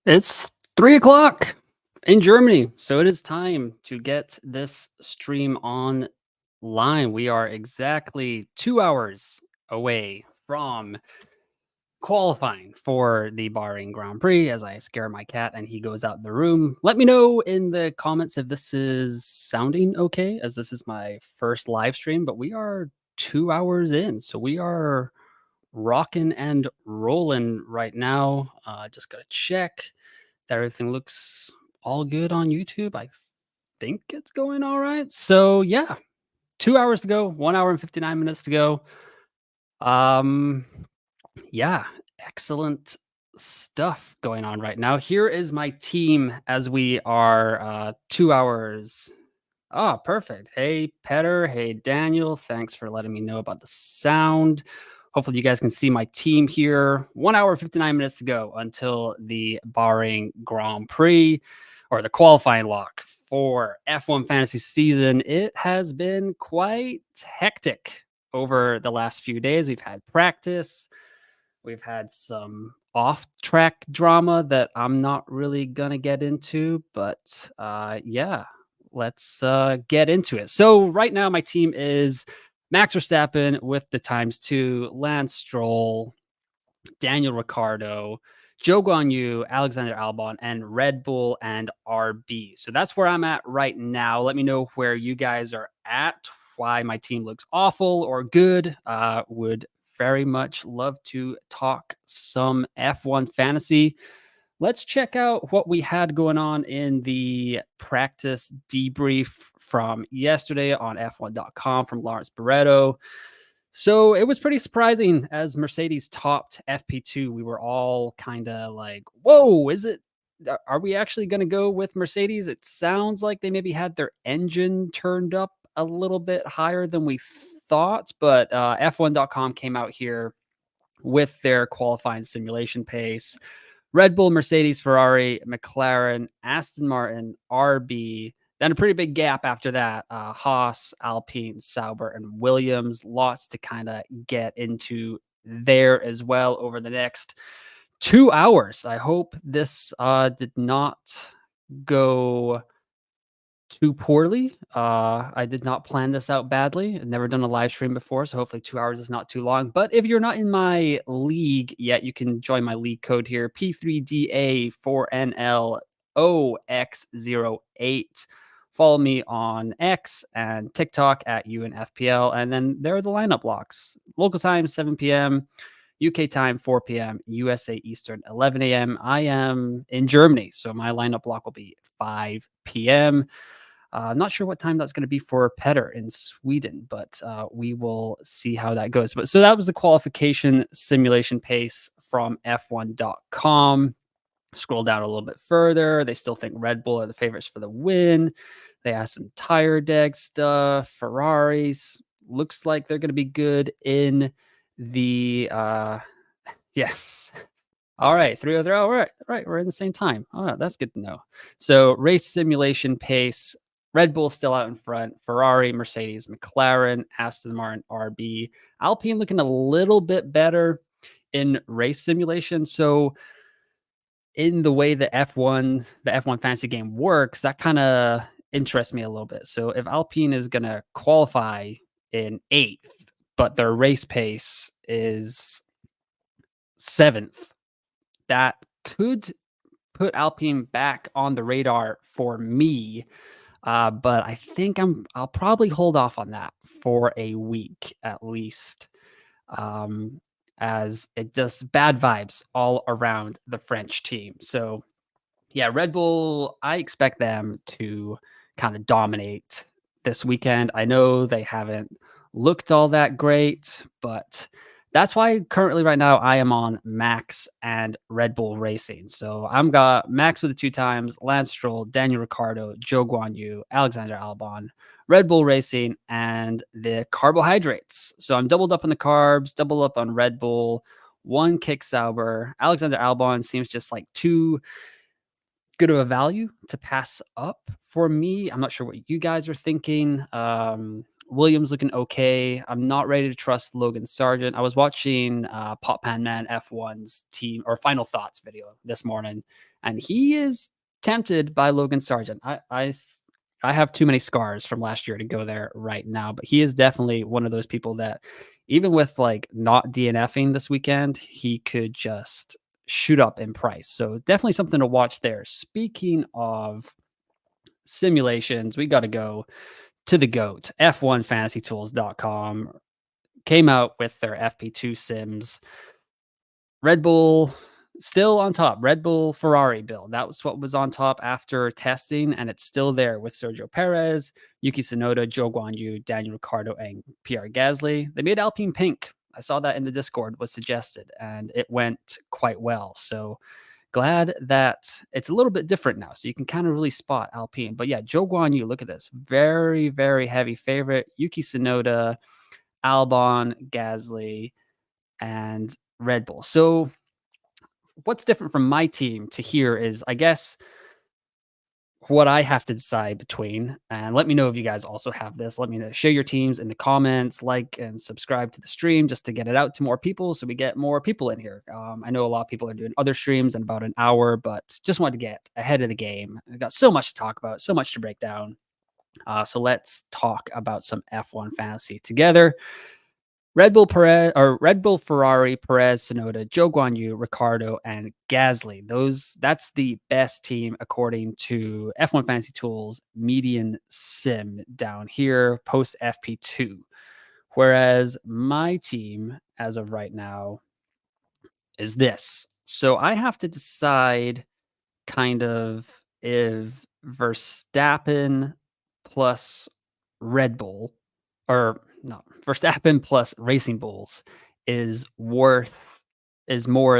It's 3 o'clock in Germany, so it is time to get this stream online. We are exactly 2 hours away from qualifying for the Bahrain Grand Prix as I scare my cat and he goes out the room. Let me know in the comments if this is sounding okay, as this is my first live stream, but we are 2 hours in, so we are rocking and rolling right now. Just gotta check that everything looks all good on YouTube. I think it's going all right. So yeah, 2 hours to go, 1 hour and 59 minutes to go. Um, yeah, excellent stuff going on right now. Here is my team as we are 2 hours. Ah, perfect. Hey, Petter. Hey, Daniel. Thanks for letting me know about the sound. Hopefully, you guys can see my team here. 1 hour, 59 minutes to go until the Bahrain Grand Prix or the qualifying lock for F1 fantasy season. It has been quite hectic over the last few days. We've had practice, we've had some off track drama that I'm not really going to get into, but yeah, let's get into it. So right now my team is Max Verstappen with the ×2, Lance Stroll, Daniel Ricciardo, Joe Guan Yu, Alexander Albon, and Red Bull and RB. So that's where I'm at right now. Let me know where you guys are at, why my team looks awful or good. Would very much love to talk some F1 fantasy. Let's check out what we had going on in the practice debrief from yesterday on F1.com from Lawrence Barretto. So it was pretty surprising as Mercedes topped FP2. We were all kind of like, whoa, are we actually going to go with Mercedes? It sounds like they maybe had their engine turned up a little bit higher than we thought, but F1.com came out here with their qualifying simulation pace. Red Bull, Mercedes, Ferrari, McLaren, Aston Martin, RB. Then a pretty big gap after that. Haas, Alpine, Sauber, and Williams. Lots to kind of get into there as well over the next 2 hours. I hope this did not go too poorly. I did not plan this out badly. I've never done a live stream before, so hopefully 2 hours is not too long. But if you're not in my league yet, you can join my league code here, P3DA4NLOX08. Follow me on X and TikTok at UNFPL. And then there are the lineup blocks. Local time, 7 p.m. UK time, 4 p.m. USA Eastern, 11 a.m. I am in Germany, so my lineup block will be 5 p.m. I'm not sure what time that's going to be for Petter in Sweden, but we will see how that goes. But so that was the qualification simulation pace from F1.com. Scroll down a little bit further. They still think Red Bull are the favorites for the win. They asked some tire deg stuff. Ferraris looks like they're going to be good in the yes. All right, 303. All right, we're in the same time. All right, that's good to know. So race simulation pace, Red Bull still out in front, Ferrari, Mercedes, McLaren, Aston Martin, RB, Alpine looking a little bit better in race simulation. So in the way the F1 fantasy game works, that kind of interests me a little bit. So if Alpine is going to qualify in 8th, but their race pace is 7th, that could put Alpine back on the radar for me. But I think I'll probably hold off on that for a week at least. As it just bad vibes all around the French team. So yeah, Red Bull, I expect them to kind of dominate this weekend. I know they haven't looked all that great, but that's why currently right now I am on Max and Red Bull Racing. So I'm got Max with the 2 times, Lance Stroll, Daniel Ricciardo, Joe Guan Yu, Alexander Albon, Red Bull Racing, and the carbohydrates. So I'm doubled up on the carbs, double up on Red Bull, 1 kick Sauber. Alexander Albon seems just like too good of a value to pass up for me. I'm not sure what you guys are thinking. Williams looking okay. I'm not ready to trust Logan Sargent. I was watching Pop Pan Man F1's team or final thoughts video this morning, and he is tempted by Logan Sargent. I have too many scars from last year to go there right now, but he is definitely one of those people that even with like not DNFing this weekend, he could just shoot up in price. So definitely something to watch there. Speaking of simulations, we got to go to the GOAT. F1fantasytools.com came out with their FP2 sims. Red Bull still on top. Red Bull Ferrari build. That was what was on top after testing, and it's still there with Sergio Perez, Yuki Tsunoda, Zhou Guanyu, Daniel Ricciardo, and Pierre Gasly. They made Alpine pink. I saw that in the Discord was suggested, and it went quite well. So glad that it's a little bit different now. So you can kind of really spot Alpine. But yeah, Zhou Guanyu, look at this. Very, very heavy favorite. Yuki Tsunoda, Albon, Gasly, and Red Bull. So what's different from my team to here is, I guess, what I have to decide between. And let me know if you guys also have this. Let me know. Share your teams in the comments, like and subscribe to the stream just to get it out to more people so we get more people in here. I know a lot of people are doing other streams in about an hour, but just wanted to get ahead of the game. I've got so much to talk about, so much to break down. So let's talk about some F1 fantasy together. Red Bull, Ferrari, Perez, Tsunoda, Zhou Guanyu, Ricciardo, and Gasly. That's the best team according to F1 Fantasy Tools median sim down here post FP2. Whereas my team, as of right now, is this. So I have to decide kind of if Verstappen plus Red Bull, or no, Verstappen plus Racing Bulls is more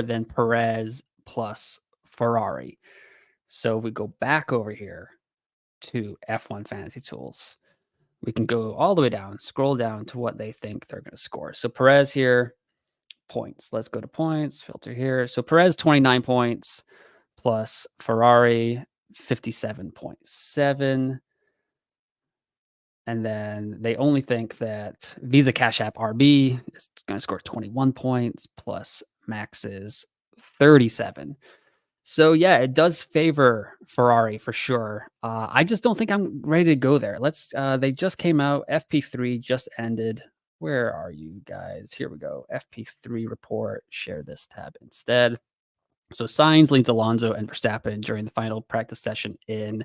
than Perez plus Ferrari. So if we go back over here to F1 Fantasy Tools, we can go all the way down, scroll down to what they think they're going to score. So Perez here, points. Let's go to points, filter here. So Perez 29 points plus Ferrari 57.7. And then they only think that Visa Cash App RB is going to score 21 points plus Max's 37. So yeah, it does favor Ferrari for sure. I just don't think I'm ready to go there. They just came out. FP3 just ended. Where are you guys? Here we go. FP3 report. Share this tab instead. So Sainz leads Alonso and Verstappen during the final practice session in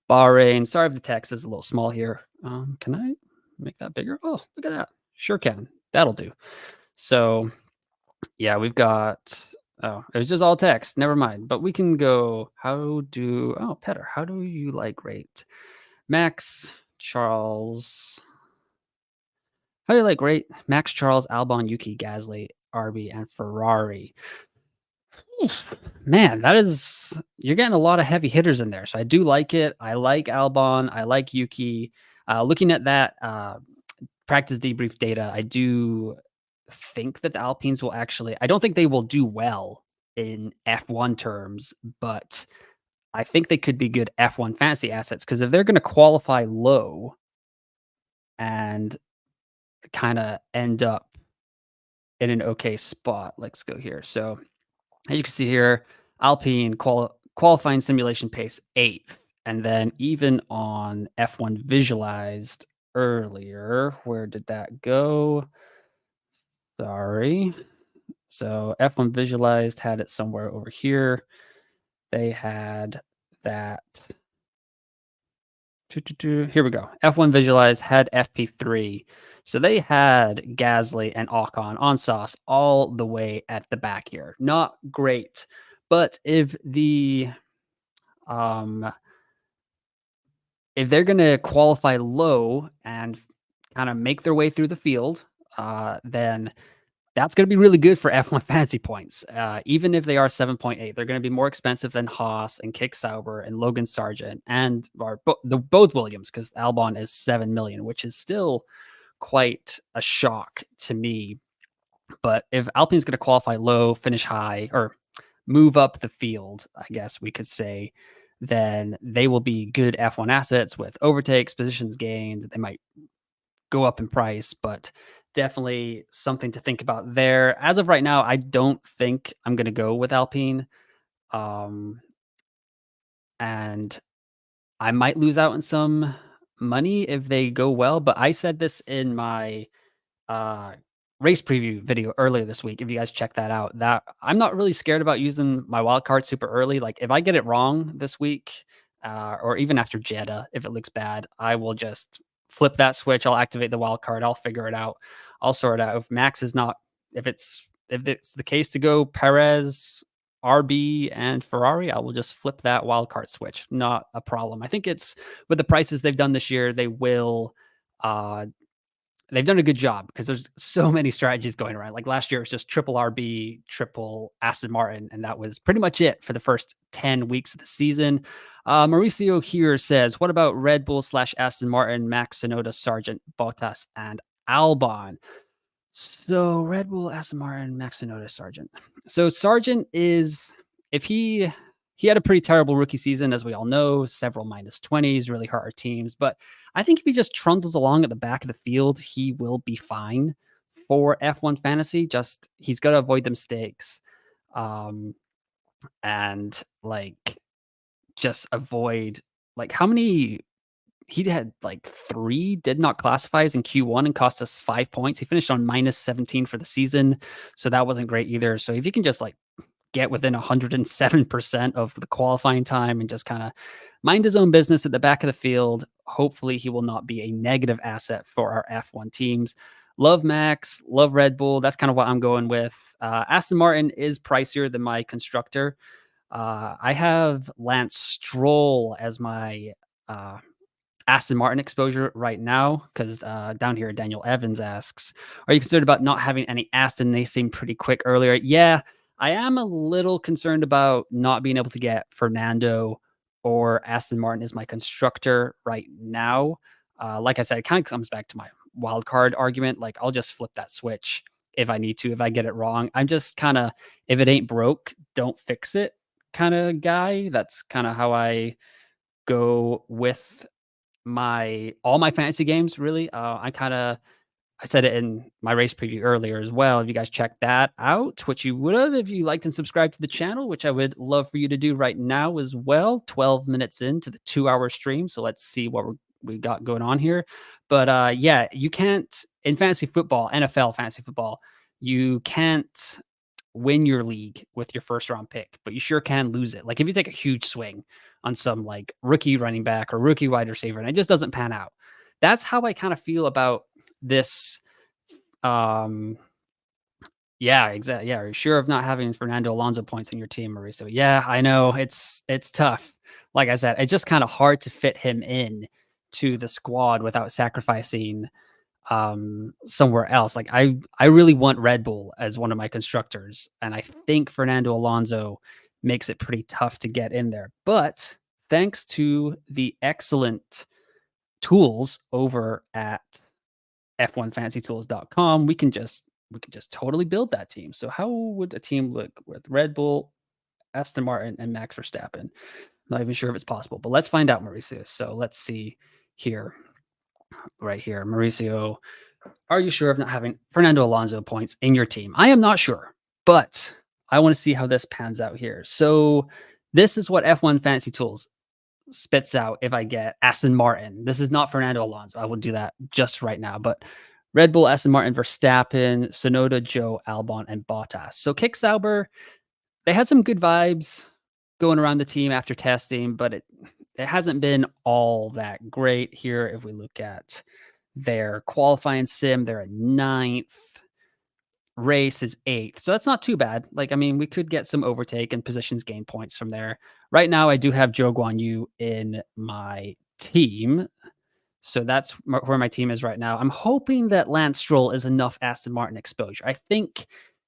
Bahrain. Sorry if the text is a little small here. Can I make that bigger? Oh, look at that. Sure can. That'll do. So yeah, we've got, oh, it was just all text. Never mind. But we can go, Petter, how do you like rate Max, Charles? How do you like rate Max, Charles, Albon, Yuki, Gasly, RB, and Ferrari? Man, you're getting a lot of heavy hitters in there. So I do like it. I like Albon. I like Yuki. Looking at that practice debrief data, I do think that the Alpines will I don't think they will do well in F1 terms, but I think they could be good F1 fantasy assets because if they're going to qualify low and kind of end up in an okay spot, let's go here. So as you can see here, Alpine qualifying simulation pace 8th. And then even on F1 visualized earlier, where did that go? Sorry. So F1 visualized had it somewhere over here. They had that. Here we go. F1 visualized had FP3. So they had Gasly and Ocon on sauce all the way at the back here. Not great. But if they're going to qualify low and kind of make their way through the field, then that's going to be really good for F1 fantasy points. Even if they are 7.8, they're going to be more expensive than Haas and Kick Sauber and Logan Sargent and both Williams, because Albon is 7 million, which is still quite a shock to me. But if Alpine's going to qualify low, finish high, or move up the field, I guess we could say, then they will be good F1 assets with overtakes, positions gained. They might go up in price, but definitely something to think about there. As of right now, I don't think I'm going to go with Alpine. Um, and I might lose out on some money if they go well, but I said this in my uh, race preview video earlier this week. If you guys check that out, that I'm not really scared about using my wild card super early. Like if I get it wrong this week, or even after Jeddah, if it looks bad, I will just flip that switch. I'll activate the wild card. I'll figure it out. I'll sort it out. If Max is not, if it's the case to go Perez, RB, and Ferrari, I will just flip that wild card switch. Not a problem. I think it's with the prices they've done this year, they will uh they've done a good job because there's so many strategies going around. Like last year, it was just triple RB, triple Aston Martin, and that was pretty much it for the first 10 weeks of the season. Mauricio here says, what about Red Bull slash Aston Martin, Max Sonoda, Sargent, Bottas, and Albon? So Red Bull, Aston Martin, Max Sonoda, Sargent. So Sargent is, if he had a pretty terrible rookie season, as we all know, several -20s, really hurt our teams. But I think if he just trundles along at the back of the field, he will be fine for F1 fantasy. Just he's got to avoid the mistakes, um, and like just avoid like how many he had like 3 did not classifies in Q1 and cost us 5 points. He finished on -17 for the season, so that wasn't great either. So if you can just like get within 107% of the qualifying time and just kind of mind his own business at the back of the field, hopefully he will not be a negative asset for our F1 teams. Love Max, love Red Bull. That's kind of what I'm going with. Aston Martin is pricier than my constructor. I have Lance Stroll as my uh, Aston Martin exposure right now because down here, Daniel Evans asks, are you concerned about not having any Aston? They seem pretty quick earlier. Yeah, I am a little concerned about not being able to get Fernando or Aston Martin as my constructor right now. Like I said, it kind of comes back to my wild card argument. Like I'll just flip that switch if I need to, if I get it wrong. I'm just kind of, if it ain't broke, don't fix it kind of guy. That's kind of how I go with my all my fantasy games really. I said it in my race preview earlier as well. If you guys check that out, which you would have if you liked and subscribed to the channel, which I would love for you to do right now as well. 12 minutes into the 2-hour stream. So let's see what we got going on here. But yeah, you can't in fantasy football, NFL fantasy football, you can't win your league with your first round pick, but you sure can lose it. Like if you take a huge swing on some like rookie running back or rookie wide receiver and it just doesn't pan out. That's how I kind of feel about this. Um, yeah, exactly. Yeah, are you sure of not having Fernando Alonso points in your team, Mauricio? Yeah, I know it's tough. Like I said, it's just kind of hard to fit him in to the squad without sacrificing somewhere else. Like I really want Red Bull as one of my constructors, and I think Fernando Alonso makes it pretty tough to get in there. But thanks to the excellent tools over at f1fantasytools.com, we can just totally build that team. So how would a team look with Red Bull, Aston Martin, and Max Verstappen? Not even sure if it's possible, but let's find out, Mauricio. So let's see here, right here, Mauricio. Are you sure of not having Fernando Alonso points in your team? I am not sure, but I want to see how this pans out here. So this is what F1 Fantasy Tools spits out if I get Aston Martin. This is not Fernando Alonso. I will do that just right now, but Red Bull, Aston Martin, Verstappen, Sonoda, Joe, Albon, and Bottas. So Kick Sauber, they had some good vibes going around the team after testing, but it hasn't been all that great here. If we look at their qualifying sim, they're at 9th. Race is 8th. So that's not too bad. Like, I mean, we could get some overtake and positions gain points from there. Right now, I do have Joe Guan Yu in my team. So that's where my team is right now. I'm hoping that Lance Stroll is enough Aston Martin exposure. I think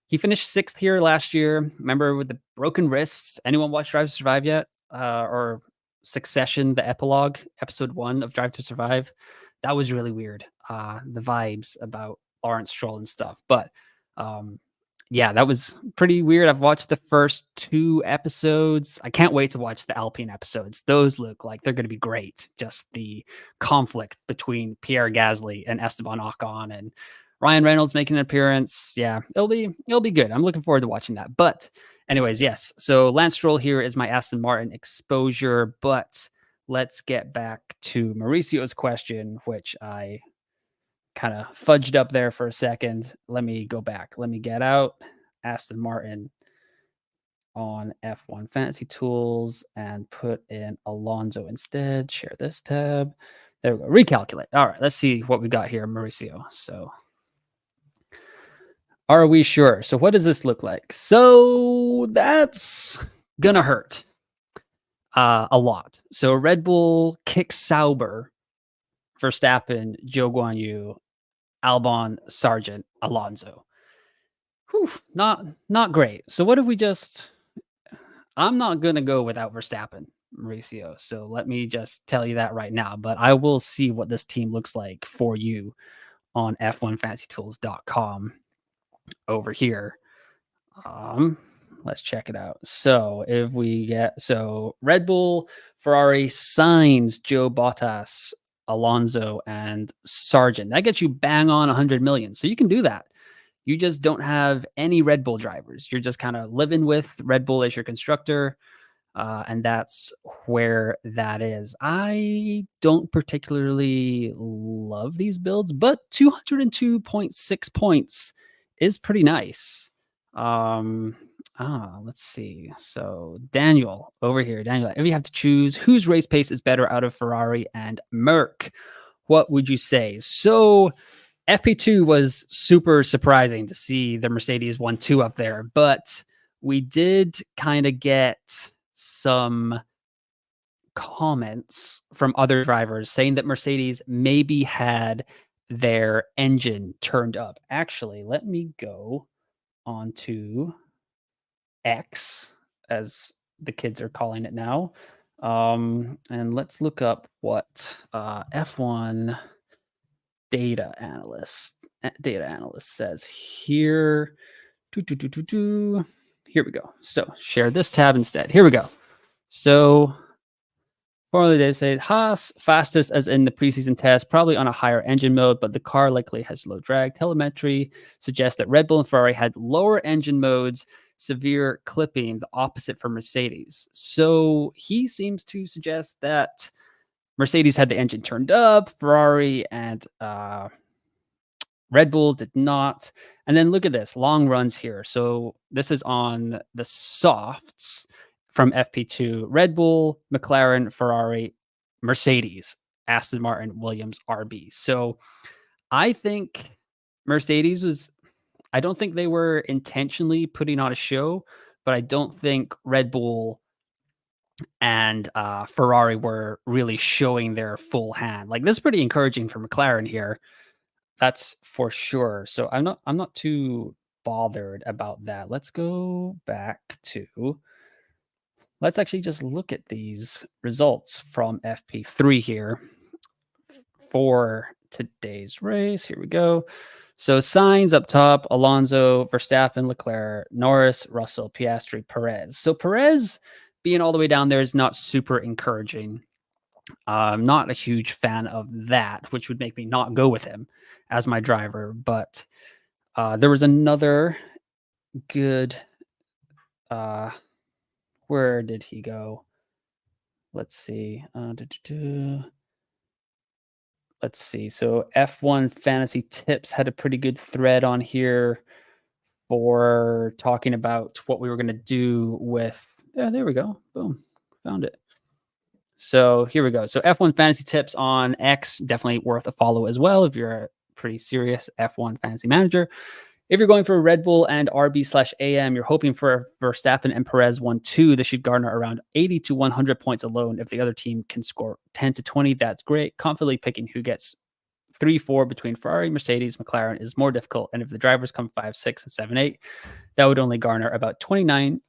he finished 6th here last year. Remember with the broken wrists? Anyone watch Drive to Survive yet? Or Succession, the epilogue, episode 1 of Drive to Survive? That was really weird. The vibes about Lawrence Stroll and stuff. But yeah, that was pretty weird. I've watched the first 2 episodes. I can't wait to watch the Alpine episodes. Those look like they're gonna be great. Just the conflict between Pierre Gasly and Esteban Ocon and Ryan Reynolds making an appearance. Yeah, it'll be good. I'm looking forward to watching that. But anyways, yes. So Lance Stroll here is my Aston Martin exposure, but let's get back to Mauricio's question, which I kind of fudged up there for a second. Let me go back. Let me get out Aston Martin on F1 Fantasy Tools and put in Alonso instead. Share this tab. There we go. Recalculate. All right, let's see what we got here, Mauricio. So, are we sure? So, what does this look like? So, that's gonna hurt a lot. So, Red Bull kicks Sauber, Verstappen, Zhou Guanyu, Albon, Sargent, Alonso. Whew, not great. So what if we just I'm not gonna go without Verstappen, Mauricio. So let me just tell you that right now. But I will see what this team looks like for you on f1fantasytools.com over here. Let's check it out. So if we get Red Bull, Ferrari, Sainz, Joe Bottas, Alonso, and Sargent. That gets you bang on 100 million. So you can do that. You just don't have any Red Bull drivers. You're just kind of living with Red Bull as your constructor. And that's where that is. I don't particularly love these builds, but 202.6 points is pretty nice. Let's see. So Daniel over here. Daniel, if you have to choose whose race pace is better out of Ferrari and Merc, what would you say? So FP2 was super surprising to see the Mercedes 1-2 up there, but we did kind of get some comments from other drivers saying that Mercedes maybe had their engine turned up. Actually, let me go onto X, as the kids are calling it now, and let's look up what F1 data analyst says here. Here we go. So share this tab instead. Here we go. So formally they say Haas fastest as in the preseason test, probably on a higher engine mode, but the car likely has low drag. Telemetry suggests that Red Bull and Ferrari had lower engine modes, severe clipping, the opposite for Mercedes. So he seems to suggest that Mercedes had the engine turned up, Ferrari and Red Bull did not. And then look at this, long runs here. So this is on the softs from FP2. Red Bull, McLaren, Ferrari, Mercedes, Aston Martin, Williams, RB. So I think Mercedes was, I don't think they were intentionally putting on a show, but I don't think Red Bull and Ferrari were really showing their full hand. Like, this is pretty encouraging for McLaren here. That's for sure. So I'm not too bothered about that. Let's go back to, let's actually just look at these results from FP3 here for today's race. Here we go. So Sainz up top, Alonso, Verstappen, Leclerc, Norris, Russell, Piastri, Perez. So Perez being all the way down there is not super encouraging. I'm not a huge fan of that, which would make me not go with him as my driver. But there was another good. Where did he go? Let's see. Let's see. So F1 Fantasy Tips had a pretty good thread on here for talking about what we were going to do with. Yeah, there we go. Boom. Found it. So here we go. So F1 Fantasy Tips on X, definitely worth a follow as well if you're a pretty serious F1 fantasy manager. If you're going for Red Bull and RB/AM, you're hoping for Verstappen and Perez 1-2. This should garner around 80 to 100 points alone. If the other team can score 10 to 20, that's great. Confidently picking who gets 3-4 between Ferrari, Mercedes, McLaren is more difficult. And if the drivers come 5, 6, and 7, 8, that would only garner about 29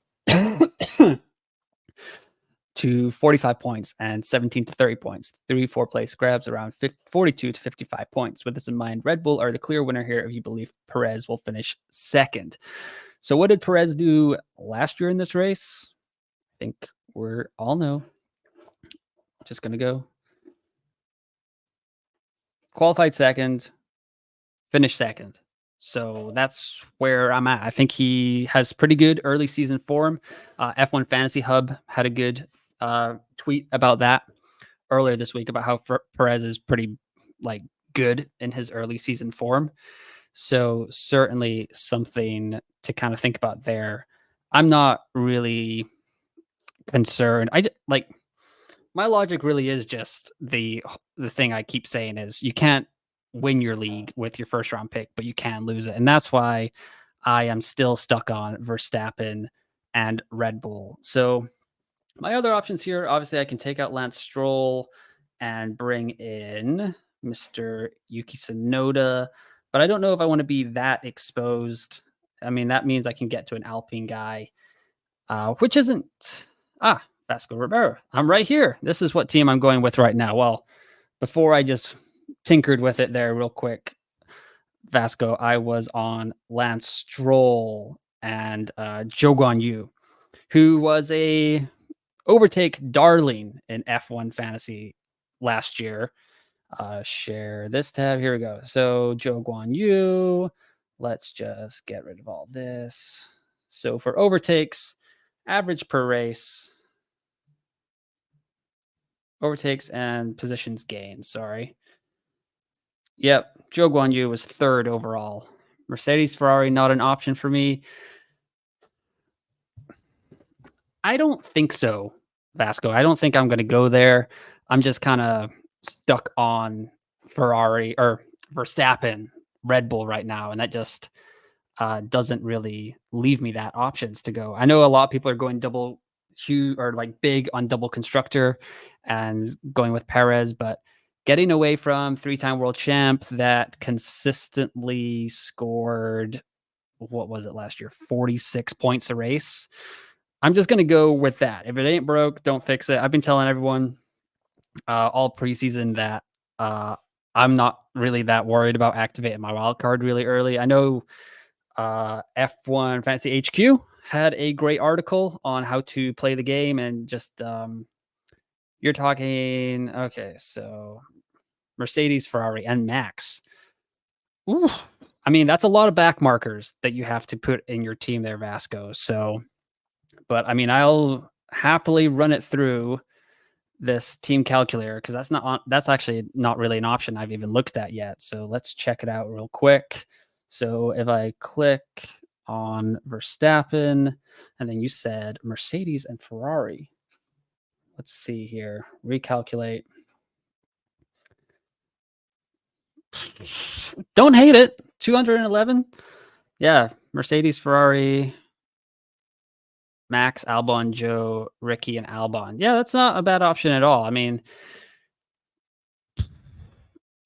to 45 points and 17 to 30 points. 3-4 place grabs around 42 to 55 points. With this in mind, Red Bull are the clear winner here if you believe Perez will finish second. So what did Perez do last year in this race? I think we're all know. Just gonna go qualified second, finished second. So that's where I'm at. I think he has pretty good early season form. F1 Fantasy Hub had a good tweet about that earlier this week about how Perez is pretty like good in his early season form. So certainly something to kind of think about there. I'm not really concerned. Like my logic really is just the thing I keep saying is you can't win your league with your first round pick, but you can lose it. And that's why I am still stuck on Verstappen and Red Bull. So my other options here, obviously I can take out Lance Stroll and bring in Mr. Yuki Tsunoda, but I don't know if I want to be that exposed. I mean, that means I can get to an Alpine guy, which isn't Vasco Rivera. I'm right here. This is what team I'm going with right now. Well, before I just tinkered with it there real quick, Vasco, I was on Lance Stroll and Zhou Guan Yu, who was a overtake darling in F1 fantasy last year. Share this tab. Here we go. So Zhou Guan Yu. Let's just get rid of all this. So for overtakes, average per race, overtakes and positions gained. Sorry. Yep. Zhou Guan Yu was third overall. Mercedes, Ferrari, not an option for me. I don't think so, Vasco. I don't think I'm going to go there. I'm just kind of stuck on Ferrari or Verstappen, Red Bull right now, and that just doesn't really leave me that options to go. I know a lot of people are going double huge or like big on double constructor and going with Perez, but getting away from three-time world champ that consistently scored, what was it last year, 46 points a race. I'm just going to go with that. If it ain't broke, don't fix it. I've been telling everyone all preseason that I'm not really that worried about activating my wild card really early. I know F1 Fantasy HQ had a great article on how to play the game and just you're talking okay, so Mercedes, Ferrari, and Max. Ooh, I mean, that's a lot of back markers that you have to put in your team there, Vasco. So, but I mean, I'll happily run it through this team calculator because that's actually not really an option I've even looked at yet. So let's check it out real quick. So if I click on Verstappen and then you said Mercedes and Ferrari, let's see here, recalculate. Don't hate it. 211. Yeah, Mercedes, Ferrari, Max, Albon, Joe, Ricky, and Albon. Yeah, that's not a bad option at all. I mean,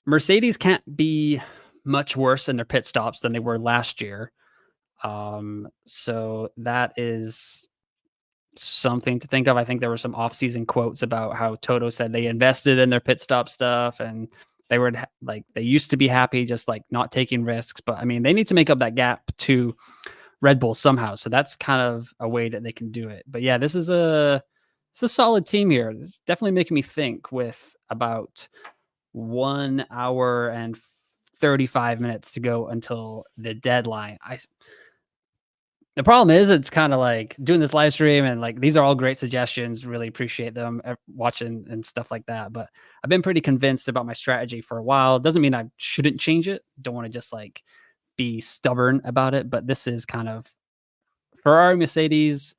Mercedes can't be much worse in their pit stops than they were last year. So that is something to think of. I think there were some off-season quotes about how Toto said they invested in their pit stop stuff and they were like they used to be happy just like not taking risks. But I mean, they need to make up that gap to Red Bull somehow. So that's kind of a way that they can do it. But yeah, it's a solid team here. It's definitely making me think with about 1 hour and 35 minutes to go until the deadline. The problem is it's kind of like doing this live stream and like these are all great suggestions. Really appreciate them watching and stuff like that. But I've been pretty convinced about my strategy for a while. Doesn't mean I shouldn't change it. Don't want to just like be stubborn about it. But this is kind of Ferrari, Mercedes.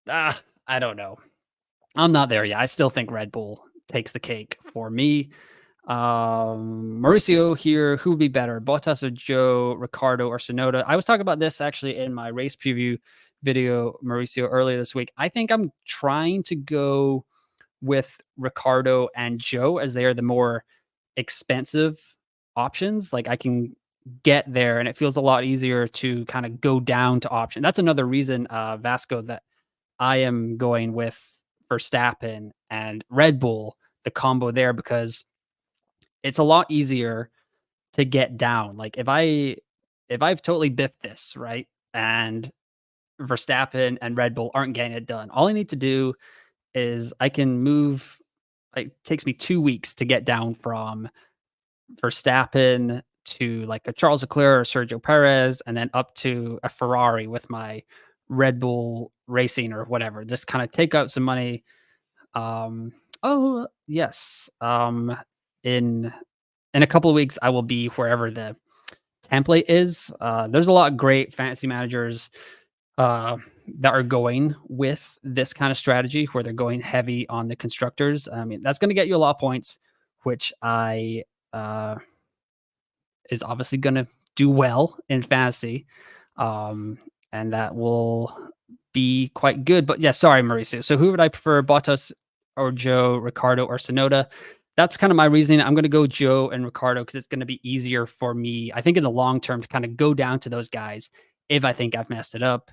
I don't know. I'm not there yet. I still think Red Bull takes the cake for me. Mauricio here, who would be better, Bottas or Joe, Ricardo or Sonoda? I was talking about this actually in my race preview video, Mauricio, earlier this week. I think I'm trying to go with Ricardo and Joe as they are the more expensive options. Like I can get there and it feels a lot easier to kind of go down to option. That's another reason, Vasco, that I am going with Verstappen and Red Bull, the combo there, because it's a lot easier to get down. Like if I if I've totally biffed this, right, and Verstappen and Red Bull aren't getting it done, all I need to do is I can move. It takes me 2 weeks to get down from Verstappen to like a Charles Leclerc or Sergio Perez, and then up to a Ferrari with my Red Bull Racing or whatever. Just kind of take out some money. Oh yes. In in a couple of weeks, I will be wherever the template is. There's a lot of great fantasy managers uh, that are going with this kind of strategy where they're going heavy on the constructors. I mean, that's going to get you a lot of points, which I uh, is obviously going to do well in fantasy, and that will be quite good. But yeah, sorry, Mauricio. So who would I prefer, Bottas or Joe, Ricardo or Sonoda? That's kind of my reasoning. I'm going to go Joe and Ricardo because it's going to be easier for me, I think, in the long term to kind of go down to those guys if I think I've messed it up,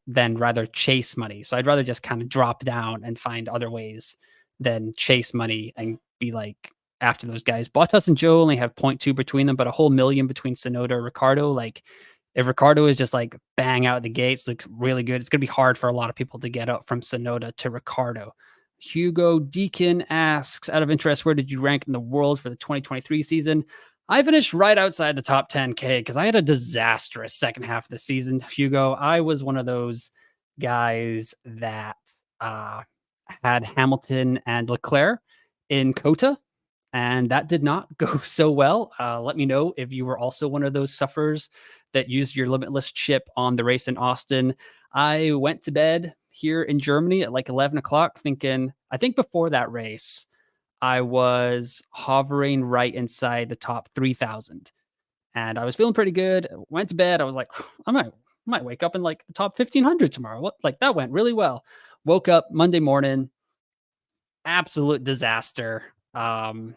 than rather chase money. So I'd rather just kind of drop down and find other ways than chase money and be like after those guys. Bottas and Joe only have zero point 0.2 between them, but a whole million between Sonoda and Ricardo. Like if Ricardo is just like bang out the gates, looks really good, it's going to be hard for a lot of people to get up from Sonoda to Ricardo. Hugo Deacon asks, out of interest, where did you rank in the world for the 2023 season? I finished right outside the top 10K because I had a disastrous second half of the season, Hugo. I was one of those guys that had Hamilton and Leclerc in Cota, and that did not go so well. Let me know if you were also one of those sufferers that used your limitless chip on the race in Austin. I went to bed here in Germany at like 11 o'clock thinking, I think before that race, I was hovering right inside the top 3,000 and I was feeling pretty good. Went to bed. I was like, I might wake up in like the top 1,500 tomorrow. What? Like that went really well. Woke up Monday morning, absolute disaster. And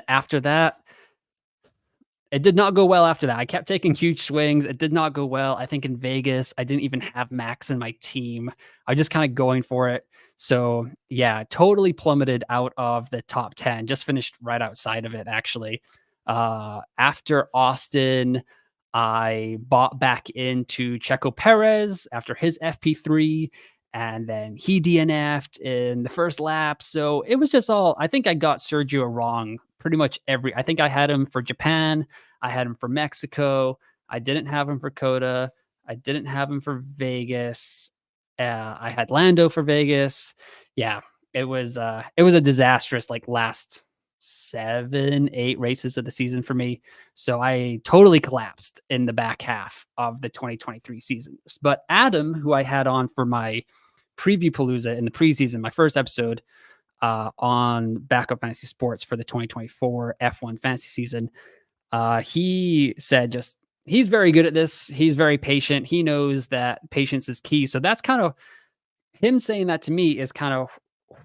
after that, it did not go well after that. I kept taking huge swings. It did not go well. I think in Vegas, I didn't even have Max in my team. I was just kind of going for it. So, yeah, totally plummeted out of the top 10. Just finished right outside of it, actually. After Austin, I bought back into Checo Perez after his FP3, and then he DNF'd in the first lap. So it was just all, I think I got Sergio wrong pretty much I think I had him for Japan. I had him for Mexico. I didn't have him for Coda. I didn't have him for Vegas. I had Lando for Vegas. Yeah, it was a disastrous like last 7, 8 races of the season for me. So I totally collapsed in the back half of the 2023 season. But Adam, who I had on for my preview palooza in the preseason, my first episode on Backup Fantasy Sports for the 2024 F1 fantasy season, he said just he's very good at this. He's very patient. He knows that patience is key. So that's kind of him saying that to me is kind of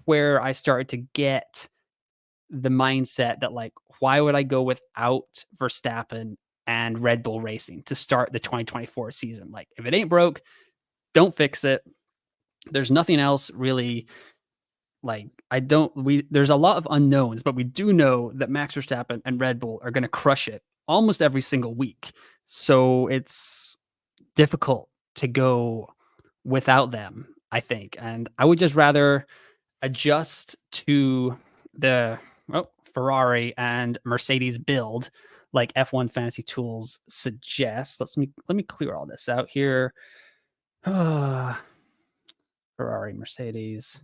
where I started to get the mindset that like, why would I go without Verstappen and Red Bull Racing to start the 2024 season? Like, if it ain't broke, don't fix it. There's nothing else really. Like, there's a lot of unknowns, but we do know that Max Verstappen and Red Bull are going to crush it almost every single week. So it's difficult to go without them, I think. And I would just rather adjust to the Ferrari and Mercedes build like F1 Fantasy Tools suggests. Let me clear all this out here. Ferrari, Mercedes.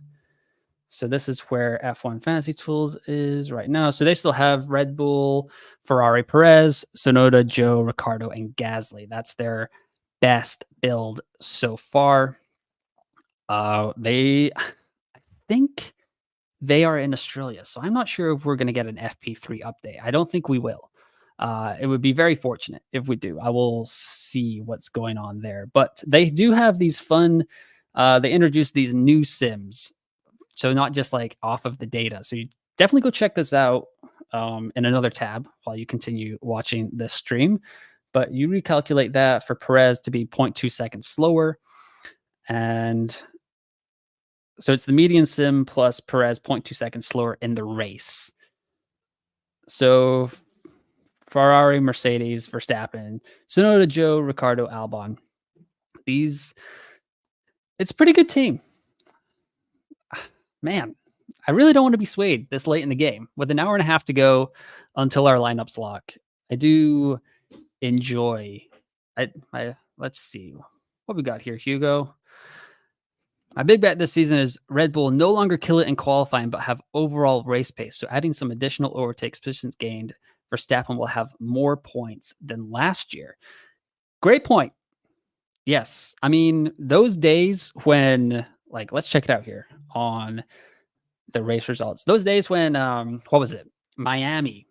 So this is where F1 Fantasy Tools is right now. So they still have Red Bull, Ferrari, Perez, Sonoda, Joe, Ricardo, and Gasly. That's their best build so far. I think they are in Australia, so I'm not sure if we're going to get an FP3 update. I don't think we will. It would be very fortunate if we do. I will see what's going on there. But they do have these fun, they introduced these new sims. So not just like off of the data. So you definitely go check this out in another tab while you continue watching this stream. But you recalculate that for Perez to be 0.2 seconds slower. And so it's the median sim plus Perez 0.2 seconds slower in the race. So Ferrari, Mercedes, Verstappen, Tsunoda, Joe, Ricardo, Albon. It's a pretty good team. Man, I really don't want to be swayed this late in the game with an hour and a half to go until our lineups lock. I do enjoy. Let's see what we got here, Hugo. My big bet this season is Red Bull no longer kill it in qualifying, but have overall race pace. So adding some additional overtakes, positions gained, Verstappen will have more points than last year. Great point. Yes. I mean, those days when, like, let's check it out here on the race results. Those days when, what was it? Miami,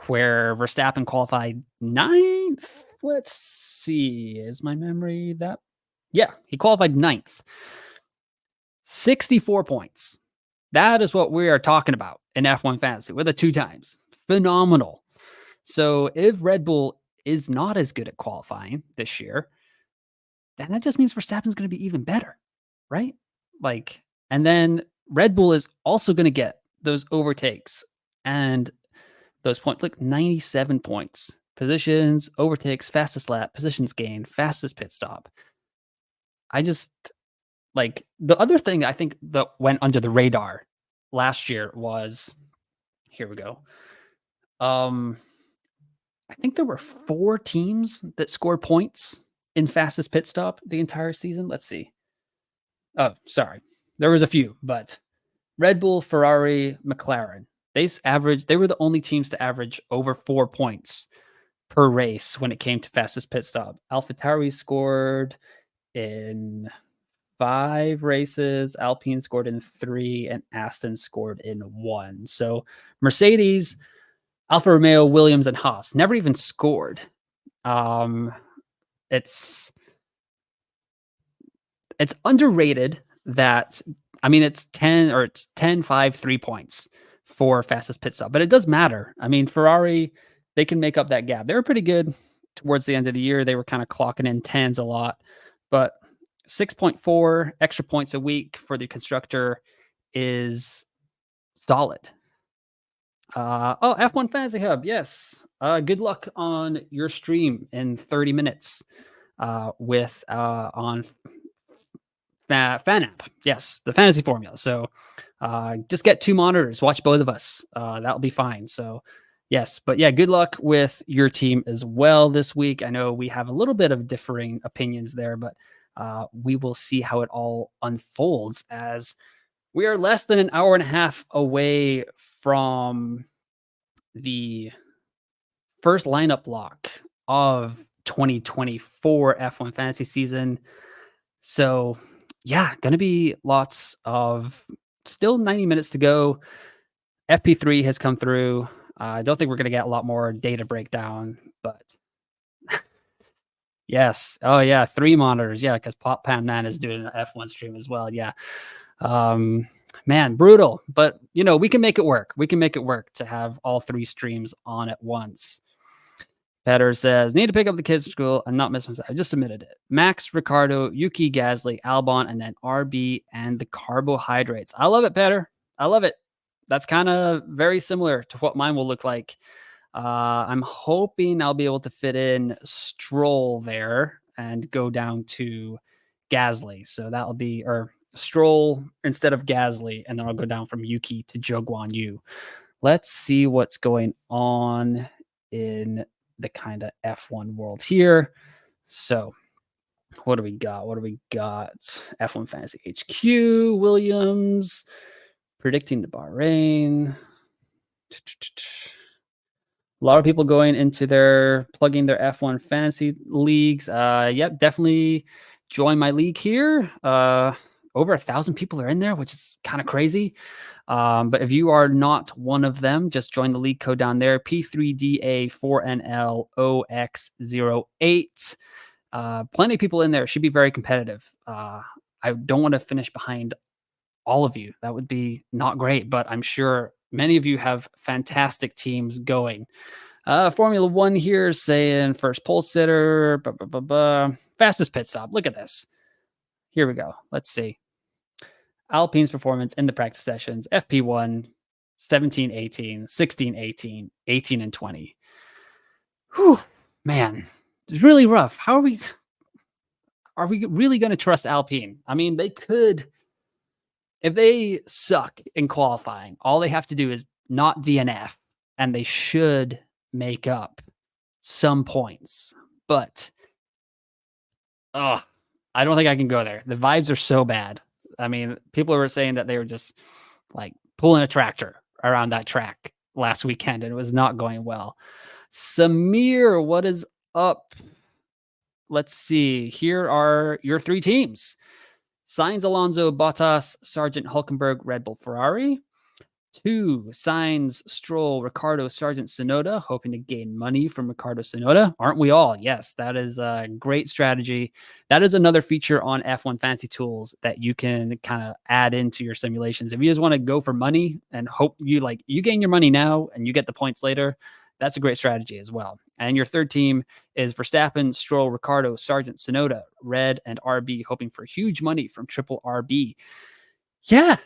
where Verstappen qualified ninth. Let's see. Is my memory that? Yeah, he qualified ninth. 64 points. That is what we are talking about in F1 Fantasy with the 2 times. Phenomenal. So if Red Bull is not as good at qualifying this year, then that just means Verstappen's going to be even better, right? Like, and then Red Bull is also going to get those overtakes and those points, like 97 points, positions, overtakes, fastest lap, positions gained, fastest pit stop. I just, like, the other thing I think that went under the radar last year was, here we go. I think there were 4 teams that scored points in fastest pit stop the entire season. Let's see. Oh, sorry. There was a few, but Red Bull, Ferrari, McLaren. They were the only teams to average over 4 points per race when it came to fastest pit stop. AlphaTauri scored in 5 races, Alpine scored in 3, and Aston scored in 1. So Mercedes, Alfa Romeo, Williams, and Haas never even scored. It's underrated that, I mean, it's 10, 5, 3 points for fastest pit stop, but it does matter. I mean, Ferrari, they can make up that gap. They were pretty good towards the end of the year. They were kind of clocking in 10s a lot, but 6.4 extra points a week for the constructor is solid. F1 Fantasy Hub. Yes. Good luck on your stream in 30 minutes with on Fan App. Yes, the fantasy formula. So just get 2 monitors, watch both of us. That'll be fine. So yes, but yeah, good luck with your team as well this week. I know we have a little bit of differing opinions there, but we will see how it all unfolds as we are less than an hour and a half away from the first lineup lock of 2024 F1 Fantasy season. So yeah, going to be lots of still 90 minutes to go. FP3 has come through. I don't think we're going to get a lot more data breakdown, but yes. Oh yeah, 3 monitors. Yeah, because Pop Pan Man is doing an F1 stream as well. Yeah. Man, brutal. But you know, we can make it work. We can make it work to have all 3 streams on at once. Petter says, need to pick up the kids from school and not miss myself. I just submitted it. Max, Ricardo, Yuki, Gasly, Albon, and then RB and the carbohydrates. I love it, Petter. I love it. That's kind of very similar to what mine will look like. I'm hoping I'll be able to fit in Stroll there and go down to Gasly. So that'll be, or Stroll instead of Gasly, and then I'll go down from Yuki to Zhou Guan Yu. Let's see what's going on in the kind of F1 world here. So what do we got? F1 Fantasy HQ, Williams, predicting the Bahrain. A lot of people going into plugging their F1 Fantasy leagues. Yep, definitely join my league here. Over 1,000 people are in there, which is kind of crazy. But if you are not one of them, just join the league code down there, P3DA4NLOX08. Plenty of people in there. Should be very competitive. I don't want to finish behind all of you. That would be not great, but I'm sure many of you have fantastic teams going. Formula One here saying first pole sitter, fastest pit stop. Look at this. Here we go. Let's see. Alpine's performance in the practice sessions, FP1, 17, 18, 16, 18, 18, and 20. Whew, man, it's really rough. Are we really going to trust Alpine? I mean, they could, if they suck in qualifying, all they have to do is not DNF and they should make up some points. But oh, I don't think I can go there. The vibes are so bad. I mean, people were saying that they were just like pulling a tractor around that track last weekend and it was not going well. Samir, what is up? Let's see. Here are your three teams: Sainz, Alonso, Bottas, Sargent, Hulkenberg, Red Bull, Ferrari. 2, Sainz, Stroll, Ricardo, Sargent, Sonoda, hoping to gain money from Ricardo Sonoda. Aren't we all? Yes, that is a great strategy. That is another feature on F1 Fancy Tools that you can kind of add into your simulations. If you just want to go for money and hope you gain your money now and you get the points later, that's a great strategy as well. And your third team is Verstappen, Stroll, Ricardo, Sargent, Sonoda, Red, and RB, hoping for huge money from Triple RB. Yeah,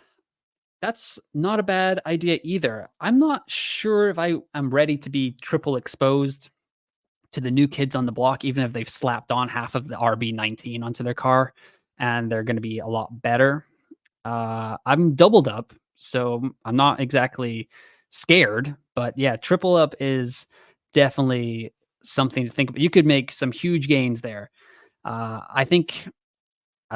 that's not a bad idea either. I'm not sure if I'm ready to be triple exposed to the new kids on the block, even if they've slapped on half of the RB19 onto their car and they're going to be a lot better. I'm doubled up, so I'm not exactly scared, but yeah, triple up is definitely something to think about. You could make some huge gains there. I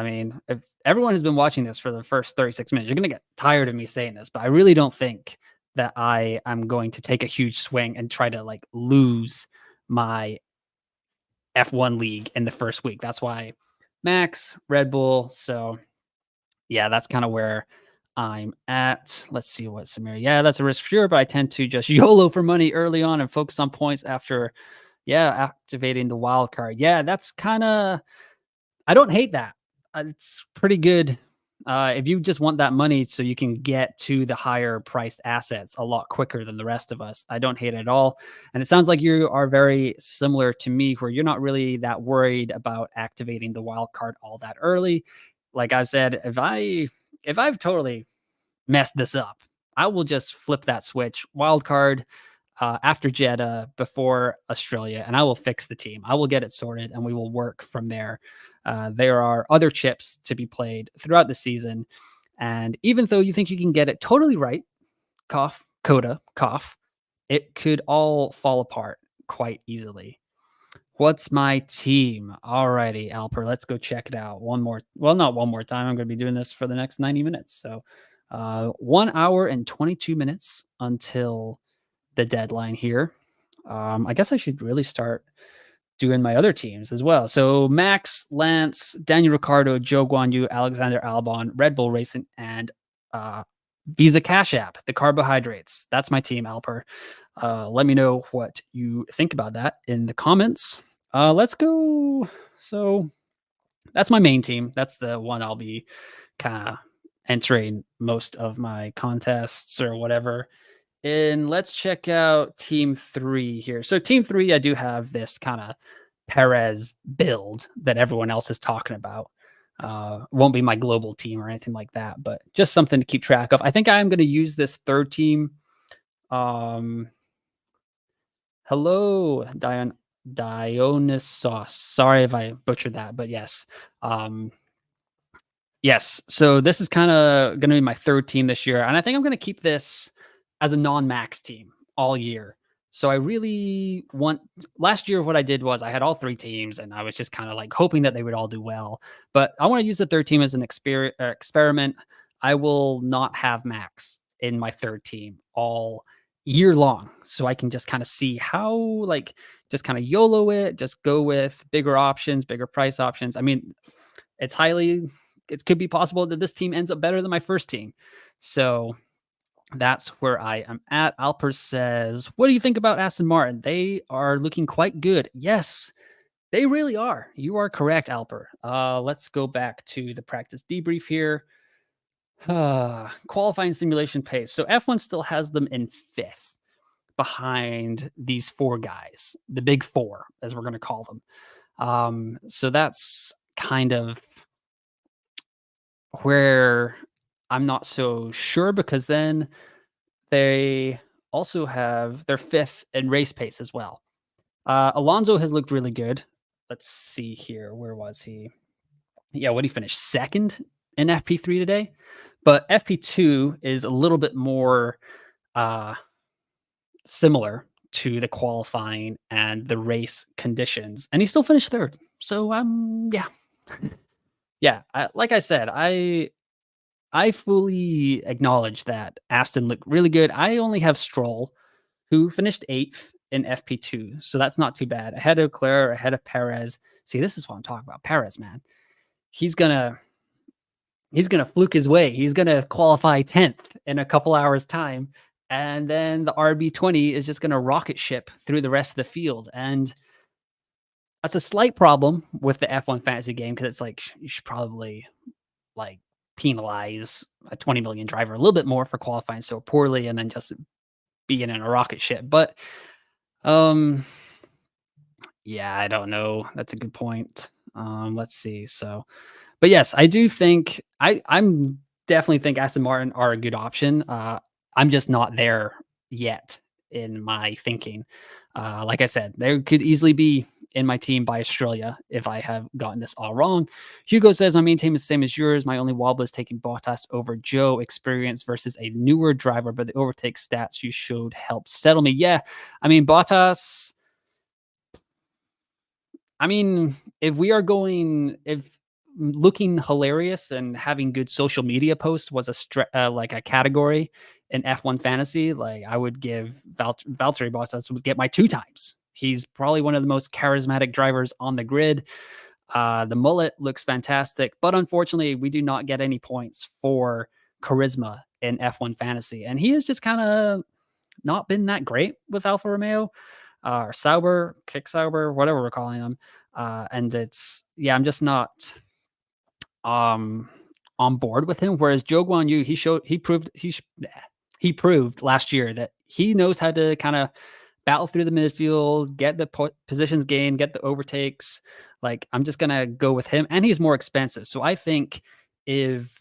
mean, if everyone has been watching this for the first 36 minutes, you're going to get tired of me saying this, but I really don't think that I am going to take a huge swing and try to like lose my F1 league in the first week. That's why Max, Red Bull. So yeah, that's kind of where I'm at. Let's see what Samir. Yeah, that's a risk for sure, but I tend to just YOLO for money early on and focus on points after, activating the wild card. Yeah, that's kind of, I don't hate that. It's pretty good. If you just want that money so you can get to the higher priced assets a lot quicker than the rest of us, I don't hate it at all. And it sounds like you are very similar to me, where you're not really that worried about activating the wild card all that early. Like I said, if I've totally messed this up, I will just flip that switch, wild card, after Jeddah, before Australia, and I will fix the team. I will get it sorted, and we will work from there. There are other chips to be played throughout the season, and even though you think you can get it totally right, cough, coda, cough, it could all fall apart quite easily. What's my team? Alrighty, Alper, let's go check it out. Not one more time. I'm going to be doing this for the next 90 minutes. So 1 hour and 22 minutes until the deadline here. I guess I should really start doing my other teams as well. So Max, Lance, Daniel Ricciardo, Joe Guan Yu, Alexander Albon, Red Bull Racing, and Visa Cash App, the carbohydrates. That's my team, Alper. Let me know what you think about that in the comments. Let's go. So that's my main team. That's the one I'll be kind of entering most of my contests or whatever. And let's check out team 3 here. So team 3, I do have this kind of Perez build that everyone else is talking about. Won't be my global team or anything like that, but just something to keep track of. I think I am going to use this third team. Hello, Dionysos. Sorry if I butchered that, but yes. Yes, so this is kind of going to be my third team this year, and I think I'm going to keep this as a non-max team all year. So I really want. Last year, what I did was I had all three teams, and I was just kind of like hoping that they would all do well. But I want to use the third team as an experiment. I will not have max in my third team all year long, so I can just kind of see how, like, just kind of YOLO it, just go with bigger options, bigger price options. I mean, it could be possible that this team ends up better than my first team. So that's where I am at. Alper says, what do you think about Aston Martin? They are looking quite good. Yes, they really are. You are correct, Alper. Let's go back to the practice debrief here. Qualifying simulation pace. So F1 still has them in 5th behind these 4 guys, the big 4, as we're going to call them. So that's kind of where I'm not so sure, because then they also have their 5th in race pace as well. Alonso has looked really good. Let's see here. Where was he? Yeah, what did he finish? Second in FP3 today? But FP2 is a little bit more uh, similar to the qualifying and the race conditions, and he still finished third. So, yeah. Yeah, like I said, I fully acknowledge that Aston looked really good. I only have Stroll, who finished 8th in FP2, so that's not too bad. Ahead of Leclerc, ahead of Perez. See, this is what I'm talking about. Perez, man. He's gonna fluke his way. He's gonna qualify 10th in a couple hours' time. And then the RB20 is just gonna rocket ship through the rest of the field. And that's a slight problem with the F1 fantasy game because it's like you should probably like penalize a 20 million driver a little bit more for qualifying so poorly and then just being in a rocket ship. But um yeah, I don't know. That's a good point. Let's see. So but yes, I do think I'm definitely think Aston Martin are a good option. I'm just not there yet in my thinking. Like I said, there could easily be in my team by Australia if I have gotten this all wrong. Hugo says my main team is the same as yours. My only wobble is taking Bottas over Joe. Experience versus a newer driver, but the overtake stats you showed helped settle me. Yeah, I mean Bottas. I mean, if looking hilarious and having good social media posts was like a category in F1 fantasy, like I would give Valtteri Bottas would get my 2 times. He's probably one of the most charismatic drivers on the grid. The mullet looks fantastic, but unfortunately, we do not get any points for charisma in F1 fantasy, and he has just kind of not been that great with Alfa Romeo or Sauber, Kick Sauber, whatever we're calling them. And it's I'm just not on board with him. Whereas Joe Guan Yu, he proved last year that he knows how to kind of battle through the midfield, get the positions gained, get the overtakes. Like I'm just gonna go with him, and he's more expensive. So I think if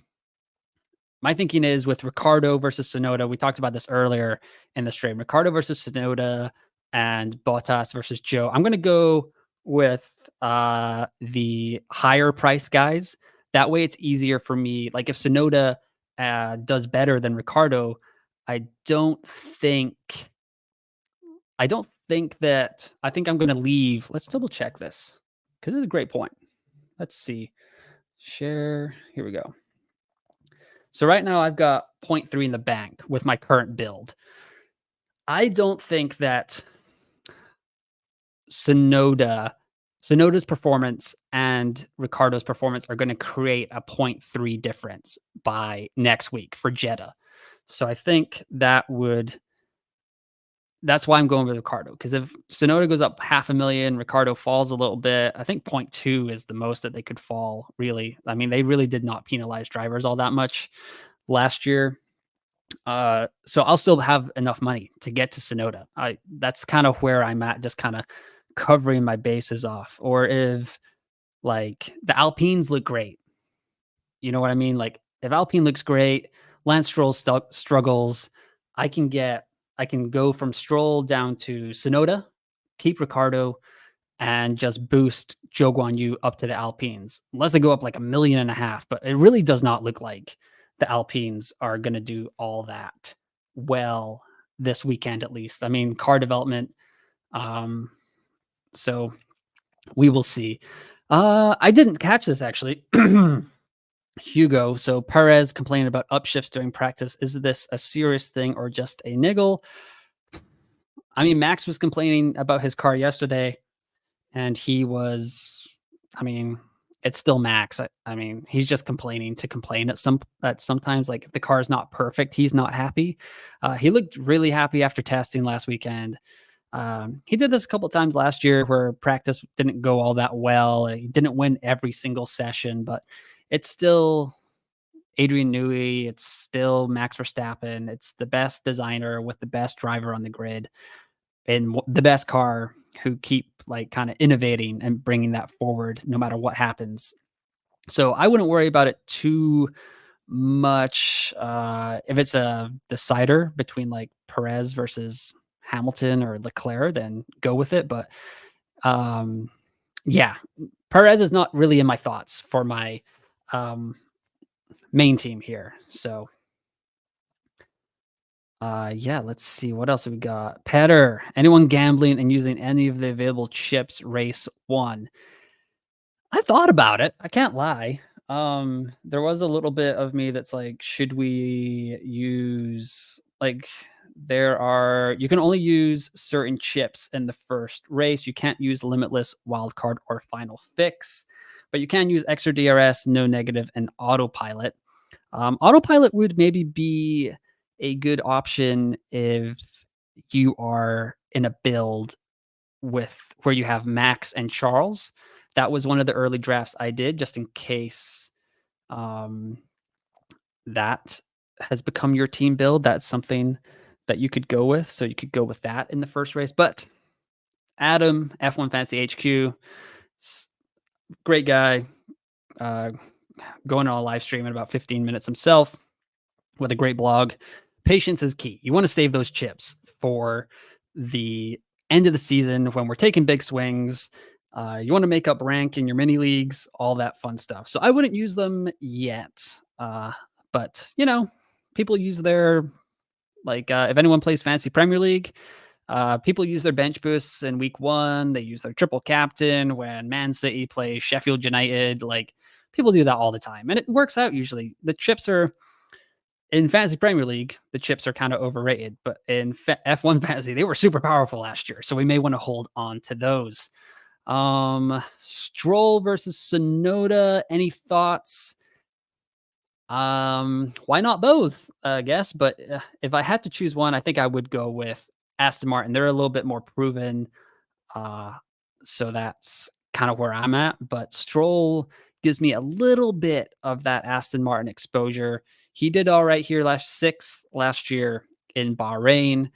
my thinking is with Ricardo versus Sonoda, we talked about this earlier in the stream. Ricardo versus Sonoda and Bottas versus Joe. I'm going to go with the higher price guys. That way it's easier for me. Like if Sonoda does better than Ricardo, I don't think that I think I'm going to leave. Let's double check this because this is a great point. Let's see. Share. Here we go. So right now I've got 0.3 in the bank with my current build. I don't think that Sonoda's performance and Ricardo's performance are going to create a 0.3 difference by next week for Jeddah. So I think that's why I'm going with Ricardo. Because if Sonoda goes up 500,000, Ricardo falls a little bit. I think 0.2 is the most that they could fall, really. I mean, they really did not penalize drivers all that much last year. So I'll still have enough money to get to Sonoda. That's kind of where I'm at, just kind of covering my bases off. Or if like the Alpines look great, you know what I mean? Like if Alpine looks great, Lance Stroll struggles, I can go from Stroll down to Sonoda, keep Ricardo, and just boost Zhou Guanyu up to the Alpines, unless they go up like 1.5 million. But it really does not look like the Alpines are going to do all that well this weekend, at least. I mean, car development. So we will see. I didn't catch this actually. Hugo. So Perez complaining about upshifts during practice. Is this a serious thing or just a niggle? I mean, Max was complaining about his car yesterday, and he was, I mean, it's still Max. I mean, he's just complaining to complain at sometimes. Like if the car is not perfect, he's not happy. He looked really happy after testing last weekend. He did this a couple times last year where practice didn't go all that well. He didn't win every single session, but it's still Adrian Newey. It's still Max Verstappen. It's the best designer with the best driver on the grid and the best car who keep like kind of innovating and bringing that forward no matter what happens. So I wouldn't worry about it too much. If it's a decider between like Perez versus Hamilton or Leclerc, then go with it. But yeah, Perez is not really in my thoughts for my main team here. So yeah, let's see what else we got. Petter, anyone gambling and using any of the available chips, race 1. I thought about it. I can't lie. There was a little bit of me that's like, should we use like you can only use certain chips in the first race. You can't use limitless, wildcard, or final fix, but you can use extra DRS, no negative, and autopilot. Autopilot would maybe be a good option if you are in a build with where you have Max and Charles. That was one of the early drafts I did just in case that has become your team build. That's something that you could go with. So you could go with that in the first race. But Adam, F1 Fantasy HQ, great guy, going on a live stream in about 15 minutes himself with a great blog. Patience is key. You want to save those chips for the end of the season when we're taking big swings. You want to make up rank in your mini leagues, all that fun stuff. So I wouldn't use them yet. But, people use their, if anyone plays Fantasy Premier League, people use their bench boosts in week 1. They use their triple captain when Man City plays Sheffield United. People do that all the time. And it works out usually. The chips are, in Fantasy Premier League, the chips are kind of overrated. But in F1 Fantasy, they were super powerful last year. So we may want to hold on to those. Stroll versus Sonoda. Any thoughts? Why not both? I guess, but if I had to choose one, I think I would go with Aston Martin. They're a little bit more proven, so that's kind of where I'm at. But Stroll gives me a little bit of that Aston Martin exposure. He did all right here sixth last year in Bahrain.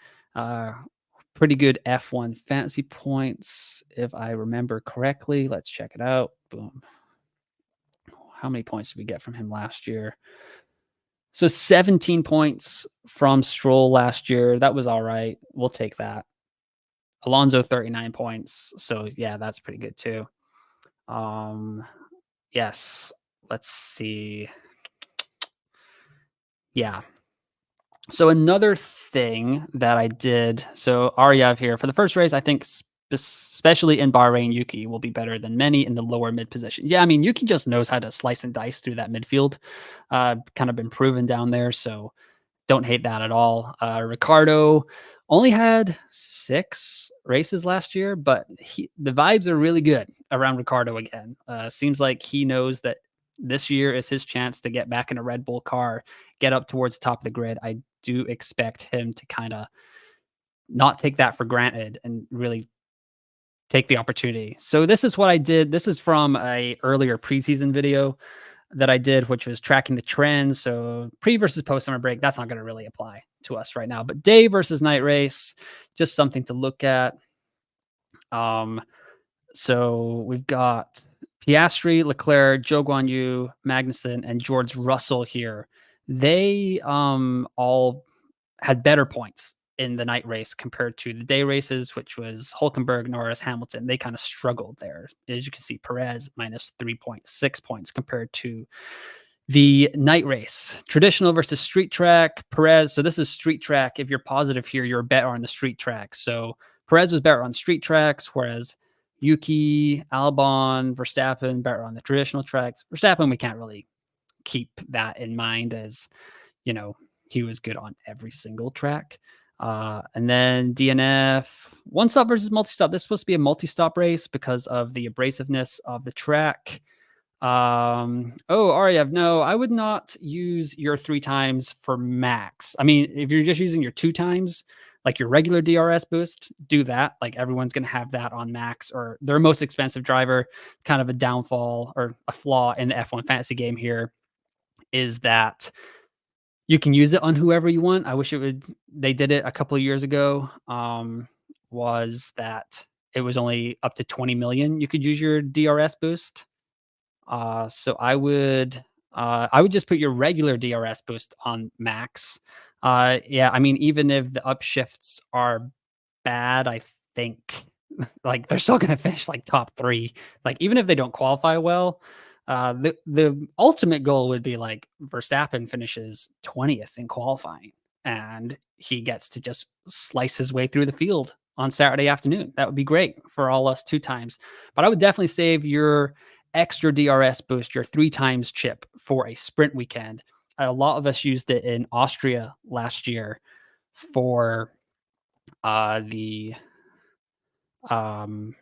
Pretty good F1 fantasy points, if I remember correctly. Let's check it out. Boom. How many points did we get from him last year? So 17 points from Stroll last year. That was all right. We'll take that. Alonso, 39 points. So yeah, that's pretty good too. Yes. Let's see. Yeah. So another thing that I did, so Aryav here for the first race, I think especially in Bahrain, Yuki will be better than many in the lower mid position. Yeah, I mean, Yuki just knows how to slice and dice through that midfield. Kind of been proven down there, so don't hate that at all. Ricardo only had 6 races last year, but the vibes are really good around Ricardo again. Seems like he knows that this year is his chance to get back in a Red Bull car, get up towards the top of the grid. I do expect him to kind of not take that for granted and really take the opportunity. So this is what I did. This is from a earlier preseason video that I did, which was tracking the trends. So pre versus post summer break, that's not going to really apply to us right now, but day versus night race, just something to look at. So we've got Piastri, Leclerc, Zhou Guanyu, Magnussen, and George Russell here. They all had better points in the night race compared to the day races, which was Hulkenberg, Norris, Hamilton. They kind of struggled there. As you can see, Perez minus 3.6 points compared to the night race. Traditional versus street track, Perez. So this is street track. If you're positive here, you're better on the street track. So Perez was better on street tracks, whereas Yuki, Albon, Verstappen better on the traditional tracks. Verstappen, we can't really keep that in mind as, he was good on every single track. And then DNF, one stop versus multi-stop. This is supposed to be a multi-stop race because of the abrasiveness of the track. Aryav, no, I would not use your 3 times for max. I mean, if you're just using your 2 times, like your regular DRS boost, do that. Like everyone's going to have that on max, or their most expensive driver. Kind of a downfall or a flaw in the F1 fantasy game here is that you can use it on whoever you want. I wish they did it a couple of years ago. Was that it was only up to 20 million you could use your DRS boost. So I would just put your regular DRS boost on max. Yeah, I mean, even if the upshifts are bad, I think like they're still gonna finish like top 3. Like even if they don't qualify well, the ultimate goal would be like Verstappen finishes 20th in qualifying and he gets to just slice his way through the field on Saturday afternoon. That would be great for all us 2 times. But I would definitely save your extra DRS boost, your 3 times chip for a sprint weekend. A lot of us used it in Austria last year for the um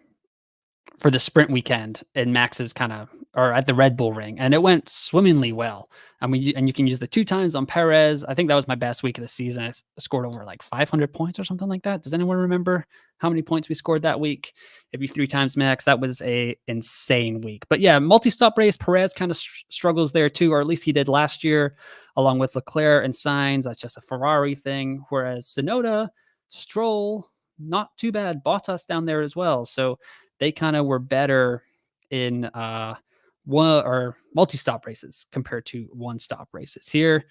for the sprint weekend in Max's kind of or at the Red Bull Ring, and it went swimmingly well. I mean, and you can use the 2 times on Perez. I think that was my best week of the season. I scored over like 500 points or something like that. Does anyone remember how many points we scored that week? If you 3 times Max, that was a insane week. But yeah, multi-stop race, Perez kind of struggles there too, or at least he did last year, along with Leclerc and Sainz. That's just a Ferrari thing. Whereas Sonoda, Stroll, not too bad. Bottas down there as well. So they kind of were better in one or multi-stop races compared to one-stop races. Here,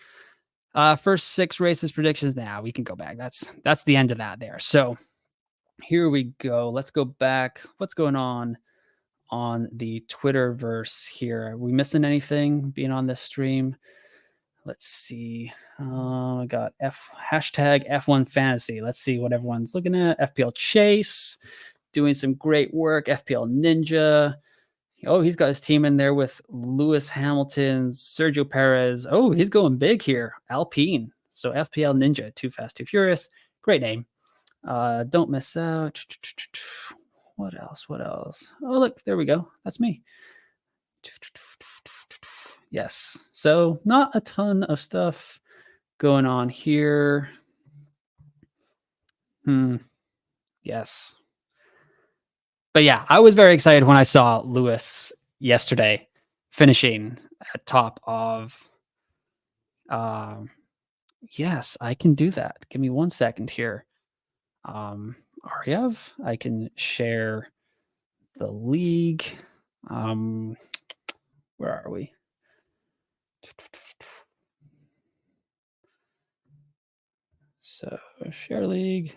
first 6 races predictions. Now we can go back. That's the end of that there. So here we go. Let's go back. What's going on the Twitterverse here? Are we missing anything being on this stream? Let's see. I got hashtag F1 Fantasy. Let's see what everyone's looking at. FPL Chase doing some great work. FPL Ninja. Oh, he's got his team in there with Lewis Hamilton, Sergio Perez. Oh, he's going big here. Alpine. So FPL Ninja, Too Fast, Too Furious. Great name. Don't miss out. What else? What else? Oh, look, there we go. That's me. Yes. So not a ton of stuff going on here. Yes. But yeah, I was very excited when I saw Lewis yesterday finishing at top of. Yes, I can do that. Give me 1 second here. Aryav, I can share the league. Where are we? So share league.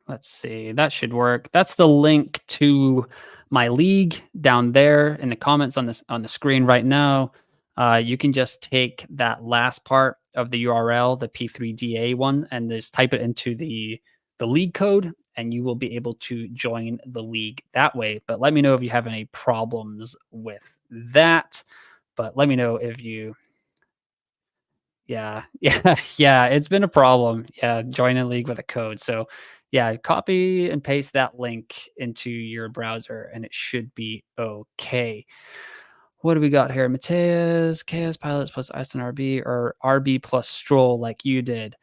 Let's see. That should work. That's the link to my league down there in the comments on the screen right now. You can just take that last part of the URL, the P3DA one, and just type it into the league code, and you will be able to join the league that way. But let me know if you have any problems with that. But let me know if you. Yeah, yeah, it's been a problem. Yeah, join a league with a code. So yeah, copy and paste that link into your browser and it should be okay. What do we got here? Mateus, Chaos Pilots plus Aston RB or RB plus Stroll like you did.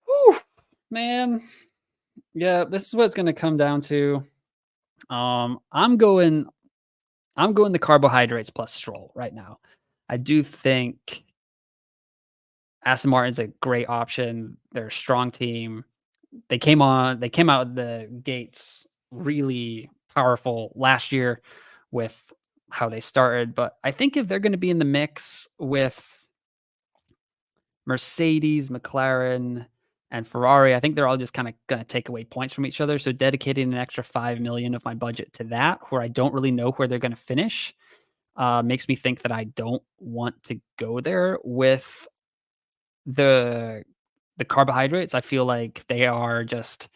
Whew, man. Yeah, this is what it's gonna come down to. I'm going the carbohydrates plus Stroll right now. I do think Aston Martin's a great option. They're a strong team. They came out the gates really powerful last year with how they started. But I think if they're going to be in the mix with Mercedes, McLaren, and Ferrari, I think they're all just kind of going to take away points from each other. So dedicating an extra 5 million of my budget to that, where I don't really know where they're going to finish, makes me think that I don't want to go there with the carbohydrates. I feel like they are just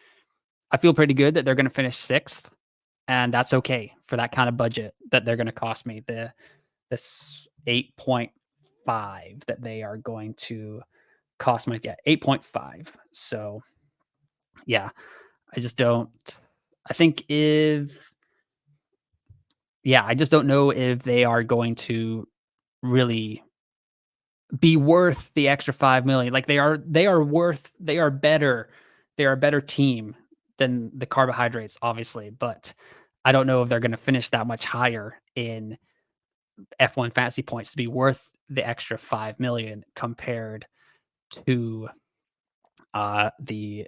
I feel pretty good that they're gonna finish 6th, and that's okay for that kind of budget that they're gonna cost me. This 8.5 that they are going to cost me. Yeah, 8.5. So, yeah, I just don't I think if yeah, I just don't know if they are going to really be worth the extra 5 million. Like they are better. They are a better team than the carbohydrates, obviously, but I don't know if they're going to finish that much higher in F1 fantasy points to be worth the extra 5 million compared to the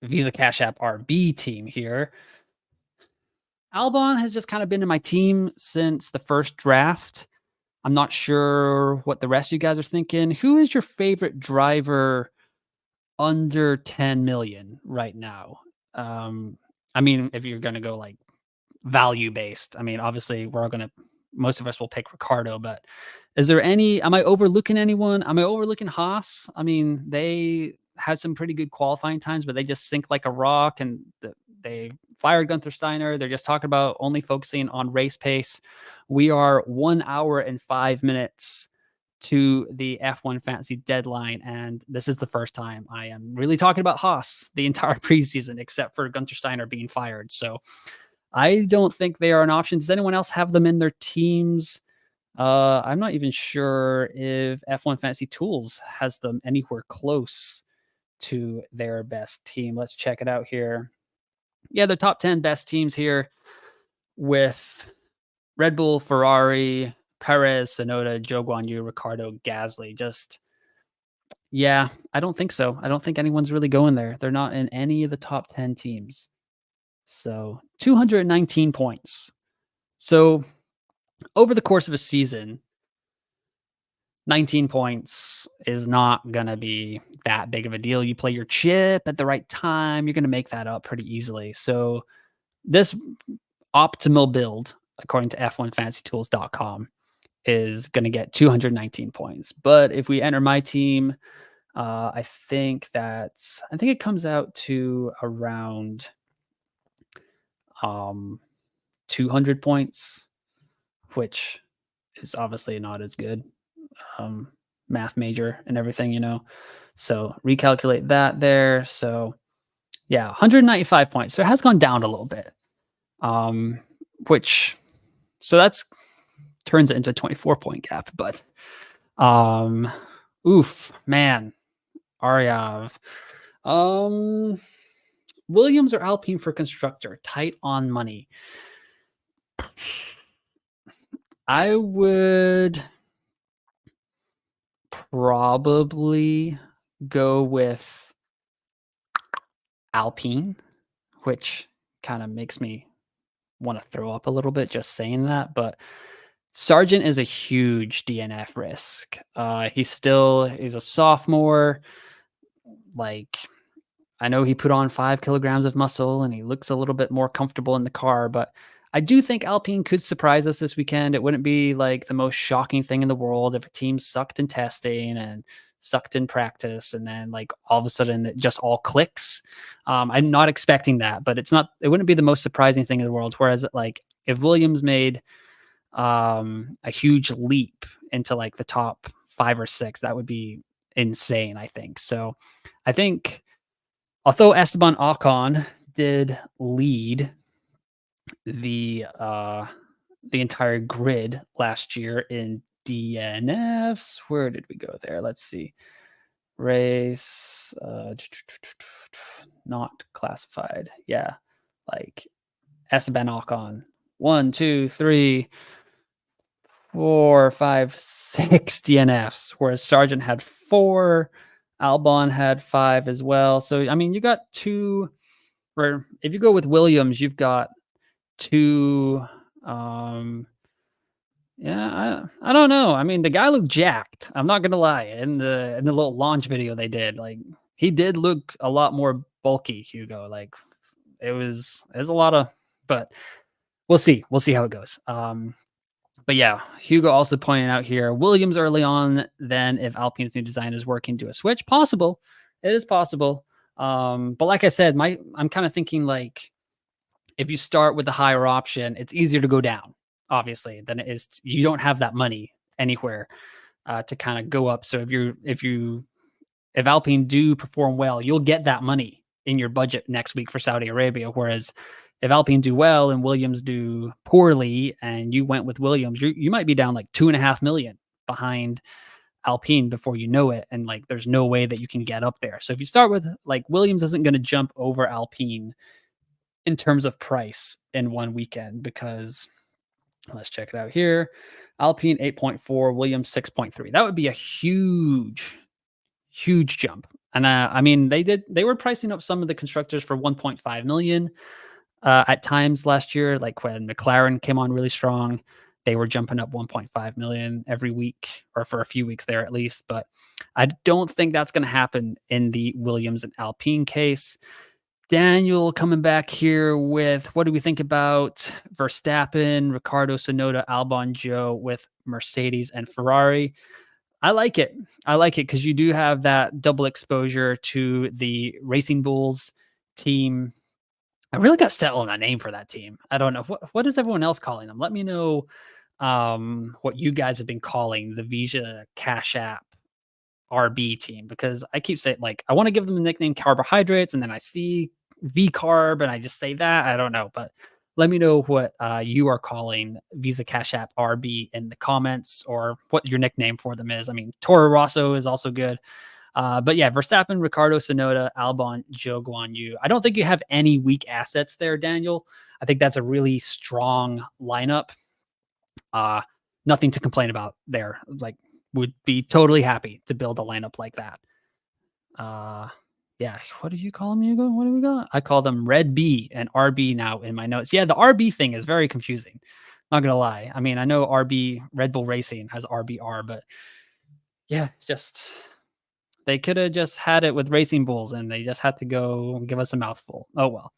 Visa Cash App RB team here. Albon has just kind of been in my team since the first draft. I'm not sure what the rest of you guys are thinking. Who is your favorite driver under 10 million right now? Um, I mean, if you're gonna go like value based, I mean, obviously we're all gonna most of us will pick Ricardo, but is there any am I overlooking anyone? Am I overlooking Haas? I mean, they had some pretty good qualifying times, but they just sink like a rock and they fired Gunther Steiner. They're just talking about only focusing on race pace. We are 1 hour and 5 minutes to the F1 Fantasy deadline, and this is the first time I am really talking about Haas the entire preseason, except for Gunther Steiner being fired. So I don't think they are an option. Does anyone else have them in their teams? I'm not even sure if F1 Fantasy Tools has them anywhere close to their best team. Let's check it out here. Yeah, the top 10 best teams here with Red Bull, Ferrari, Perez, Sonoda, Joe Guan Yu, Ricardo, Gasly. Just, yeah, I don't think so. I don't think anyone's really going there. They're not in any of the top 10 teams. So 219 points. So over the course of a season, 19 points is not going to be that big of a deal. You play your chip at the right time, you're going to make that up pretty easily. So this optimal build, according to F1fantasytools.com, is going to get 219 points. But if we enter my team, I think it comes out to around 200 points, which is obviously not as good. Math major and everything, you know. So recalculate that there. So yeah, 195 points. So it has gone down a little bit. Which so that's turns it into a 24-point gap, but oof, man. Aryav. Williams or Alpine for constructor, tight on money. I would probably go with Alpine, which kind of makes me want to throw up a little bit just saying that, but Sargent is a huge DNF risk. He's a sophomore. Like, I know he put on 5 kilograms of muscle and he looks a little bit more comfortable in the car, but I do think Alpine could surprise us this weekend. It wouldn't be like the most shocking thing in the world if a team sucked in testing and sucked in practice and then like all of a sudden it just all clicks. I'm not expecting that, but it wouldn't be the most surprising thing in the world. Whereas like if Williams made a huge leap into like the top 5 or 6, that would be insane, I think. So I think although Esteban Ocon did lead the entire grid last year in DNFs, where did we go there? Let's see. Race not classified. Yeah, like Esteban Ocon 1, 2, 3, 4, 5, 6 DNFs, whereas Sargent had 4. Albon had 5 as well. So, I mean, you got 2, or if you go with Williams, you've got 2. Yeah, I don't know. I mean, the guy looked jacked. I'm not gonna lie. In the little launch video they did, like he did look a lot more bulky, Hugo. Like it was a lot of, but we'll see. We'll see how it goes. But yeah, Hugo also pointing out here, Williams early on, then if Alpine's new design is working to a switch, possible. It is possible. But like I said, I'm kind of thinking like if you start with the higher option, it's easier to go down, obviously, than it is. You don't have that money anywhere to kind of go up. So if Alpine do perform well, you'll get that money in your budget next week for Saudi Arabia. Whereas if Alpine do well and Williams do poorly and you went with Williams, you might be down like 2.5 million behind Alpine before you know it. And like, there's no way that you can get up there. So if you start with like Williams isn't going to jump over Alpine in terms of price in one weekend, because let's check it out here. Alpine 8.4, Williams 6.3. That would be a huge jump. And I mean, they were pricing up some of the constructors for 1.5 million at times last year, like when McLaren came on really strong. they were jumping up 1.5 million every week, or for a few weeks there at least. But I don't think that's going to happen in the Williams and Alpine case. Daniel coming back here with, what do we think about Verstappen, Ricardo, Sonoda, Albon, Joe with Mercedes and Ferrari? I like it. I like it because you do have that double exposure to the Racing Bulls team. I really got to settle on a name for that team. I don't know. What is everyone else calling them? Let me know what you guys have been calling the Visa Cash App RB team, because I keep saying, like, I want to give them the nickname Carbohydrates, and then I see V Carb and I just say that. I don't know, but let me know what you are calling Visa Cash App RB in the comments, or what your nickname for them is. I mean, Toro Rosso is also good. But yeah, Verstappen, Ricardo, Sonoda, Albon, Zhou Guanyu. I don't think you have any weak assets there, Daniel. I think that's a really strong lineup. Nothing to complain about there. Like, would be totally happy to build a lineup like that. Yeah, what do you call them, Hugo? What do we got? I call them Red B and RB now in my notes. Yeah, the RB thing is very confusing. Not gonna lie. I mean, I know RB Red Bull Racing has RBR, but yeah, it's just, they could have just had it with Racing Bulls and they just had to go and give us a mouthful. Oh well.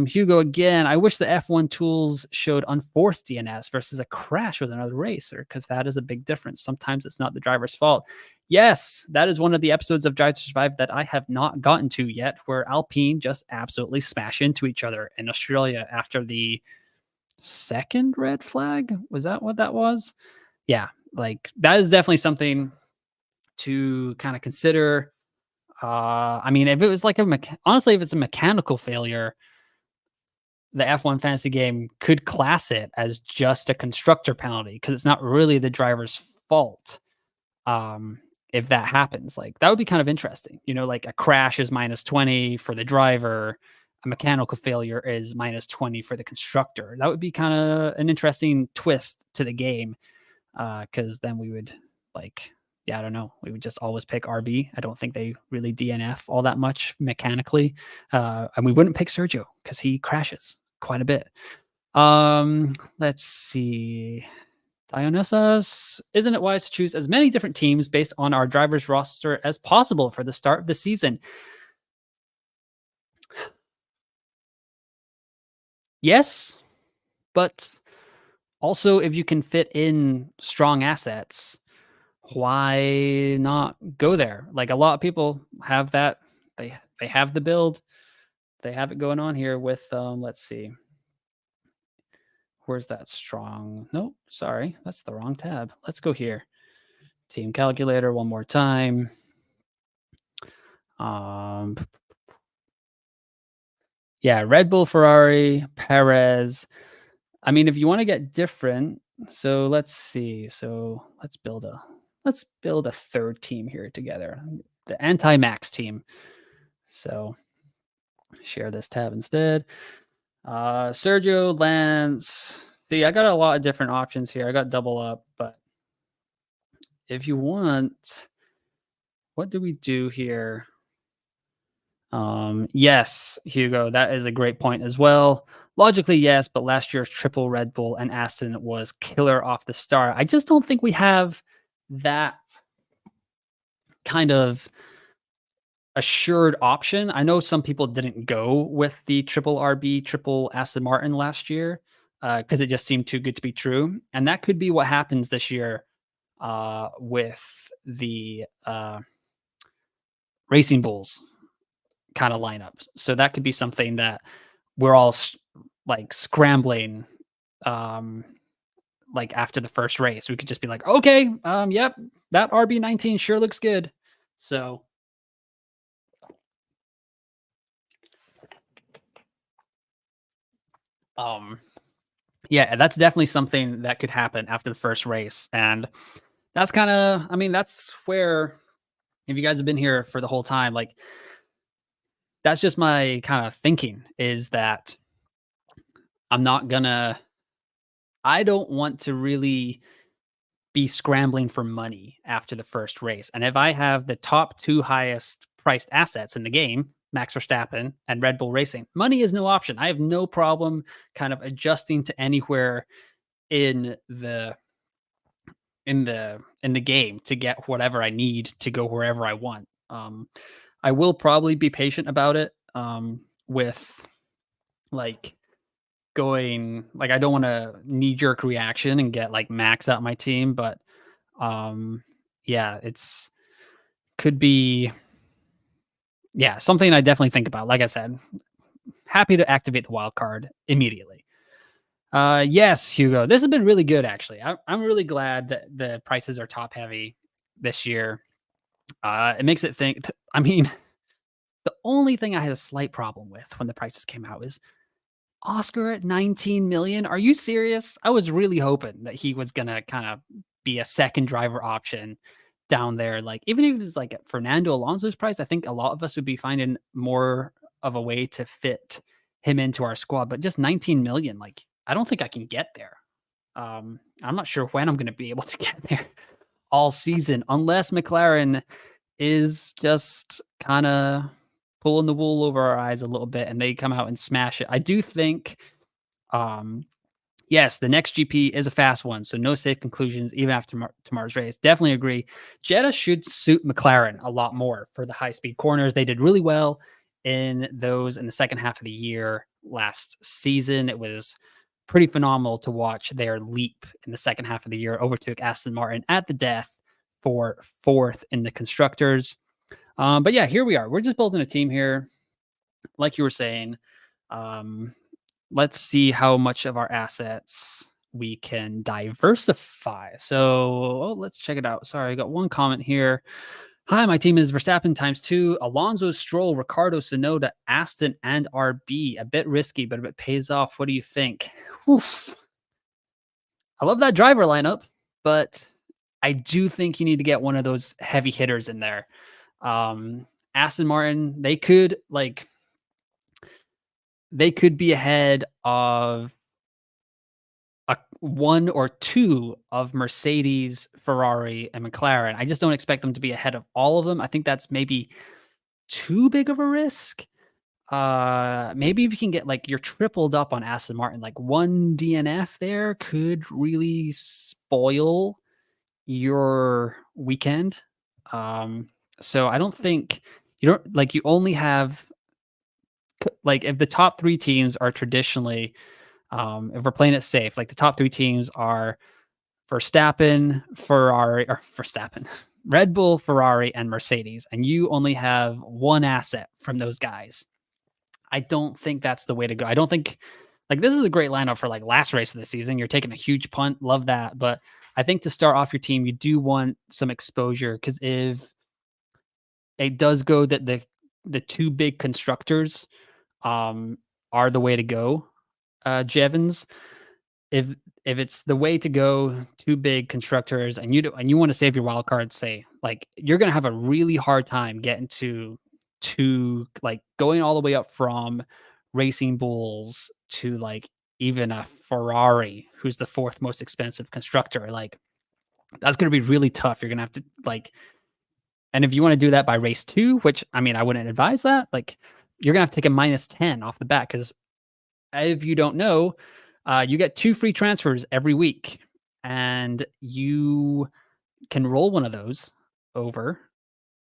Hugo again. I wish the F1 tools showed unforced DNS versus a crash with another racer, because that is a big difference. Sometimes it's not the driver's fault. Yes, that is one of the episodes of Drive to Survive that I have not gotten to yet, where Alpine just absolutely smash into each other in Australia after the second red flag. Was that what that was? Yeah, like that is definitely something to kind of consider. I mean, if it was like honestly, if it's a mechanical failure, the F1 fantasy game could class it as just a constructor penalty, because it's not really the driver's fault. If that happens, like that would be kind of interesting. You know, like a crash is -20 for the driver, a mechanical failure is -20 for the constructor. That would be kind of an interesting twist to the game, because then we would, like, yeah, I don't know. We would just always pick RB. I don't think they really DNF all that much mechanically. And we wouldn't pick Sergio because he crashes quite a bit. Let's see. Dionysus, isn't it wise to choose as many different teams based on our driver's roster as possible for the start of the season? Yes, but also if you can fit in strong assets, why not go there? Like, a lot of people have that. They have the build. They have it going on here with let's see. Where's that strong? Nope, sorry. That's the wrong tab. Let's go here. Team calculator one more time. Yeah, Red Bull, Ferrari, Perez. I mean, if you want to get different, so let's see. So let's build a third team here together. The anti-max team. So share this tab instead. Sergio, Lance. See, I got a lot of different options here. I got double up, but if you want, what do we do here? Yes, Hugo, that is a great point as well. Logically, yes, but last year's triple Red Bull and Aston was killer off the start. I just don't think we have that kind of assured option. I know some people didn't go with the triple RB, triple Aston Martin last year because it just seemed too good to be true. And that could be what happens this year with the Racing Bulls kind of lineup. So that could be something that we're all like scrambling like after the first race. We could just be like, okay, yep, that RB19 sure looks good. So yeah, that's definitely something that could happen after the first race. And that's kind of, I mean, that's where, if you guys have been here for the whole time, like, that's just my kind of thinking, is that I don't want to really be scrambling for money after the first race. And if I have the top two highest priced assets in the game, Max Verstappen and Red Bull Racing, money is no option. I have no problem kind of adjusting to anywhere in the in the game to get whatever I need to go wherever I want. I will probably be patient about it, with like going like I don't want to knee jerk reaction and get like max out my team, but yeah, it's could be yeah, something I definitely think about. Like I said, happy to activate the wild card immediately. Yes, Hugo, this has been really good actually. I'm really glad that the prices are top heavy this year. It makes it think. I mean, the only thing I had a slight problem with when the prices came out is Oscar at 19 million. Are you serious? I was really hoping that he was gonna kind of be a second driver option down there. Like, even if it was like at Fernando Alonso's price, I think a lot of us would be finding more of a way to fit him into our squad. But just 19 million, like, I don't think I can get there. I'm not sure when I'm gonna be able to get there all season, unless McLaren is just kind of pulling the wool over our eyes a little bit and they come out and smash it. I do think, um, yes, the next GP is a fast one, so no safe conclusions even after tomorrow's race. Definitely agree. Jeddah should suit McLaren a lot more for the high speed corners. They did really well in those in the second half of the year last season. It was pretty phenomenal to watch their leap in the second half of the year. Overtook Aston Martin at the death for fourth in the constructors. But yeah, here we are. We're just building a team here, like you were saying. Um, let's see how much of our assets we can diversify. So let's check it out. Sorry, I got one comment here. Hi, my team is Verstappen ×2, Alonso, Stroll, Ricardo, Sonoda, Aston, and RB. A bit risky, but if it pays off, what do you think? Whew. I love that driver lineup, but I do think you need to get one of those heavy hitters in there. Aston Martin, they could be ahead of one or two of Mercedes, Ferrari, and McLaren. I just don't expect them to be ahead of all of them. I think that's maybe too big of a risk. Maybe if you can get like you're tripled up on Aston Martin, like one DNF there could really spoil your weekend. So I don't think you don't like you only have like if the top three teams are traditionally if we're playing it safe, like the top three teams are Verstappen, Red Bull, Ferrari, and Mercedes, and you only have one asset from those guys. I don't think that's the way to go. I don't think like this is a great lineup for like last race of the season. You're taking a huge punt, love that. But I think to start off your team, you do want some exposure because if it does go that the two big constructors are the way to go, Jevons, if it's the way to go, two big constructors, and you want to save your wild card, say like you're gonna have a really hard time getting to like going all the way up from Racing Bulls to like even a Ferrari, who's the fourth most expensive constructor. Like that's gonna be really tough. You're gonna have to like, and if you want to do that by race two, which I mean I wouldn't advise that, like you're gonna have to take a -10 off the bat because if you don't know, you get 2 free transfers every week, and you can roll one of those over,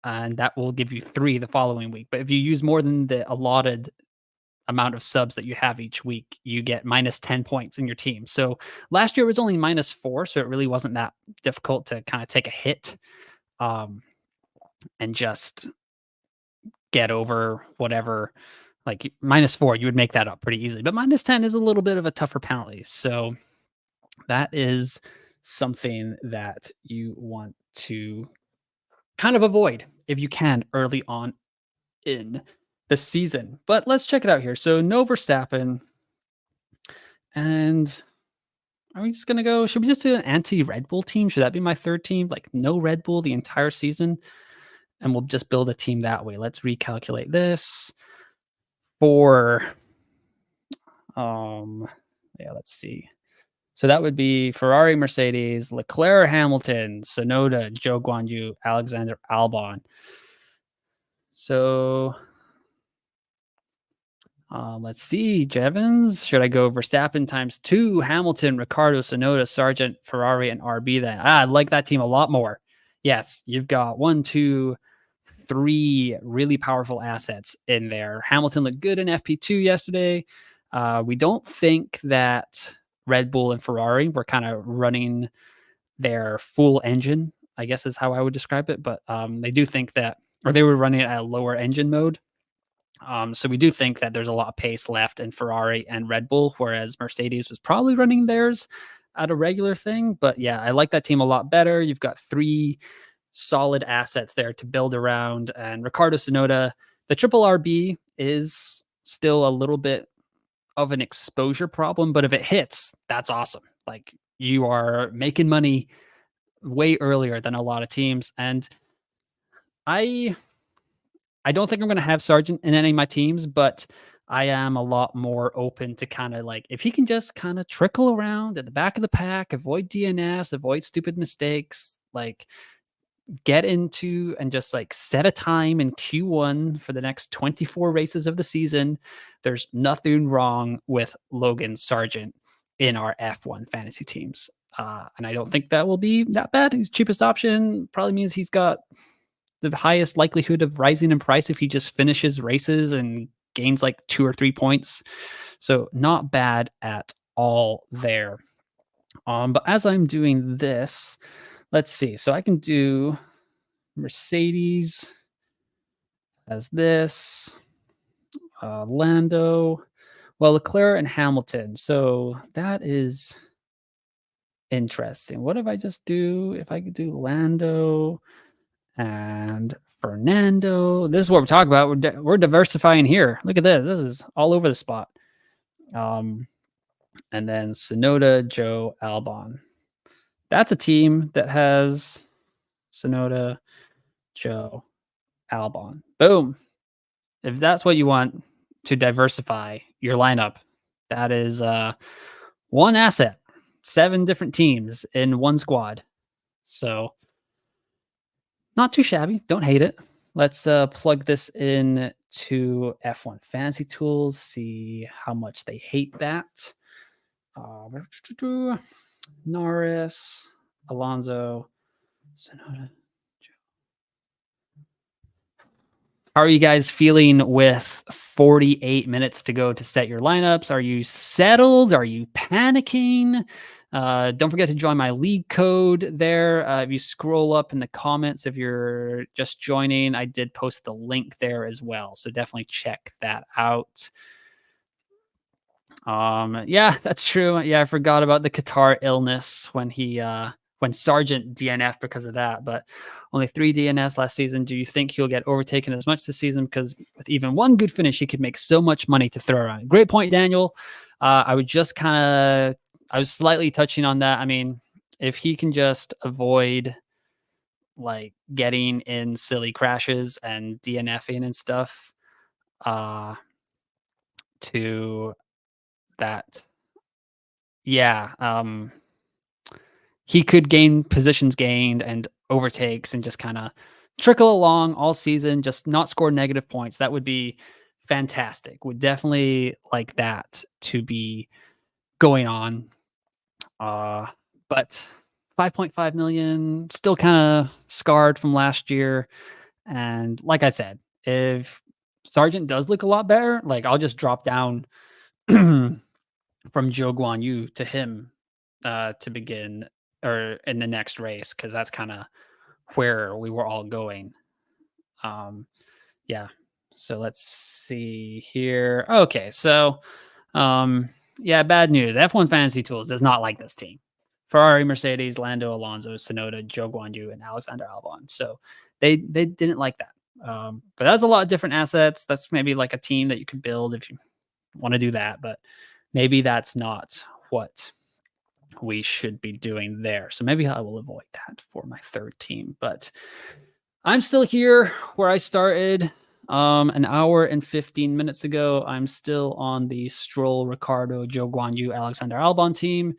and that will give you 3 the following week. But if you use more than the allotted amount of subs that you have each week, you get -10 points in your team. So last year was only -4, so it really wasn't that difficult to kind of take a hit, um, and just get over whatever. Like -4, you would make that up pretty easily, but -10 is a little bit of a tougher penalty. So that is something that you want to kind of avoid if you can early on in the season. But let's check it out here. So no Verstappen. And are we just gonna go? Should we just do an anti-Red Bull team? Should that be my third team? Like no Red Bull the entire season, and we'll just build a team that way. Let's recalculate this for yeah, let's see. So that would be Ferrari, Mercedes, Leclerc, Hamilton, Sonoda, Joe Guan Yu, Alexander Albon. So Let's see, Jevons. Should I go Verstappen times 2, Hamilton, Ricardo, Sonoda, Sargent, Ferrari, and RB then? I like that team a lot more. Yes, you've got 1, 2, 3 really powerful assets in there. Hamilton looked good in FP2 yesterday. We don't think that Red Bull and Ferrari were kind of running their full engine, I guess is how I would describe it. But they do think that, or they were running it at a lower engine mode. So we do think that there's a lot of pace left in Ferrari and Red Bull, whereas Mercedes was probably running theirs at a regular thing. But yeah, I like that team a lot better. You've got 3 solid assets there to build around. And Ricardo Sonoda, the triple RB is still a little bit of an exposure problem, but if it hits, that's awesome. Like you are making money way earlier than a lot of teams. And I don't think I'm going to have Sargent in any of my teams, but I am a lot more open to kind of like if he can just kind of trickle around at the back of the pack, avoid DNS, avoid stupid mistakes, like get into and just like set a time in Q1 for the next 24 races of the season. There's nothing wrong with Logan Sargent in our F1 fantasy teams. And I don't think that will be that bad. He's cheapest option. Probably means he's got the highest likelihood of rising in price if he just finishes races and gains like 2 or 3 points. So not bad at all there. But as I'm doing this, let's see. So I can do Mercedes as this, Lando, well, Leclerc and Hamilton. So that is interesting. What if I just do, if I could do Lando and Fernando? This is what we're talking about. We're diversifying here. Look at this. This is all over the spot. And then Sonoda, Joe, Albon. That's a team that has Sonoda, Joe, Albon. Boom. If that's what you want to diversify your lineup, that is one asset, 7 different teams in one squad. So not too shabby. Don't hate it. Let's plug this in to F1 Fantasy Tools, see how much they hate that. Norris, Alonso, Sonoda. How are you guys feeling with 48 minutes to go to set your lineups? Are you settled? Are you panicking? Don't forget to join my league code there. If you scroll up in the comments, if you're just joining, I did post the link there as well. So definitely check that out. Yeah, that's true. Yeah, I forgot about the Qatar illness when Sargent DNF because of that, but only 3 DNS last season. Do you think he'll get overtaken as much this season? Because with even one good finish, he could make so much money to throw around. Great point, Daniel. I was slightly touching on that. I mean, if he can just avoid like getting in silly crashes and DNFing and stuff, to that, yeah, he could gain positions gained and overtakes and just kind of trickle along all season, just not score negative points. That would be fantastic. Would definitely like that to be going on. But 5.5 million, still kind of scarred from last year. And like I said, if Sargent does look a lot better, like I'll just drop down from Joe Guan Yu to him to begin or in the next race, because that's kind of where we were all going. Yeah. So let's see here. Okay. So, yeah, bad news. F1 Fantasy Tools does not like this team. Ferrari, Mercedes, Lando, Alonso, Sonoda, Joe Guan Yu, and Alexander Albon. So they didn't like that. But that's a lot of different assets. That's maybe like a team that you could build if you want to do that. But maybe that's not what we should be doing there. So maybe I will avoid that for my third team. But I'm still here where I started an hour and 15 minutes ago. I'm still on the Stroll, Ricardo, Joe Guan Yu, Alexander Albon team.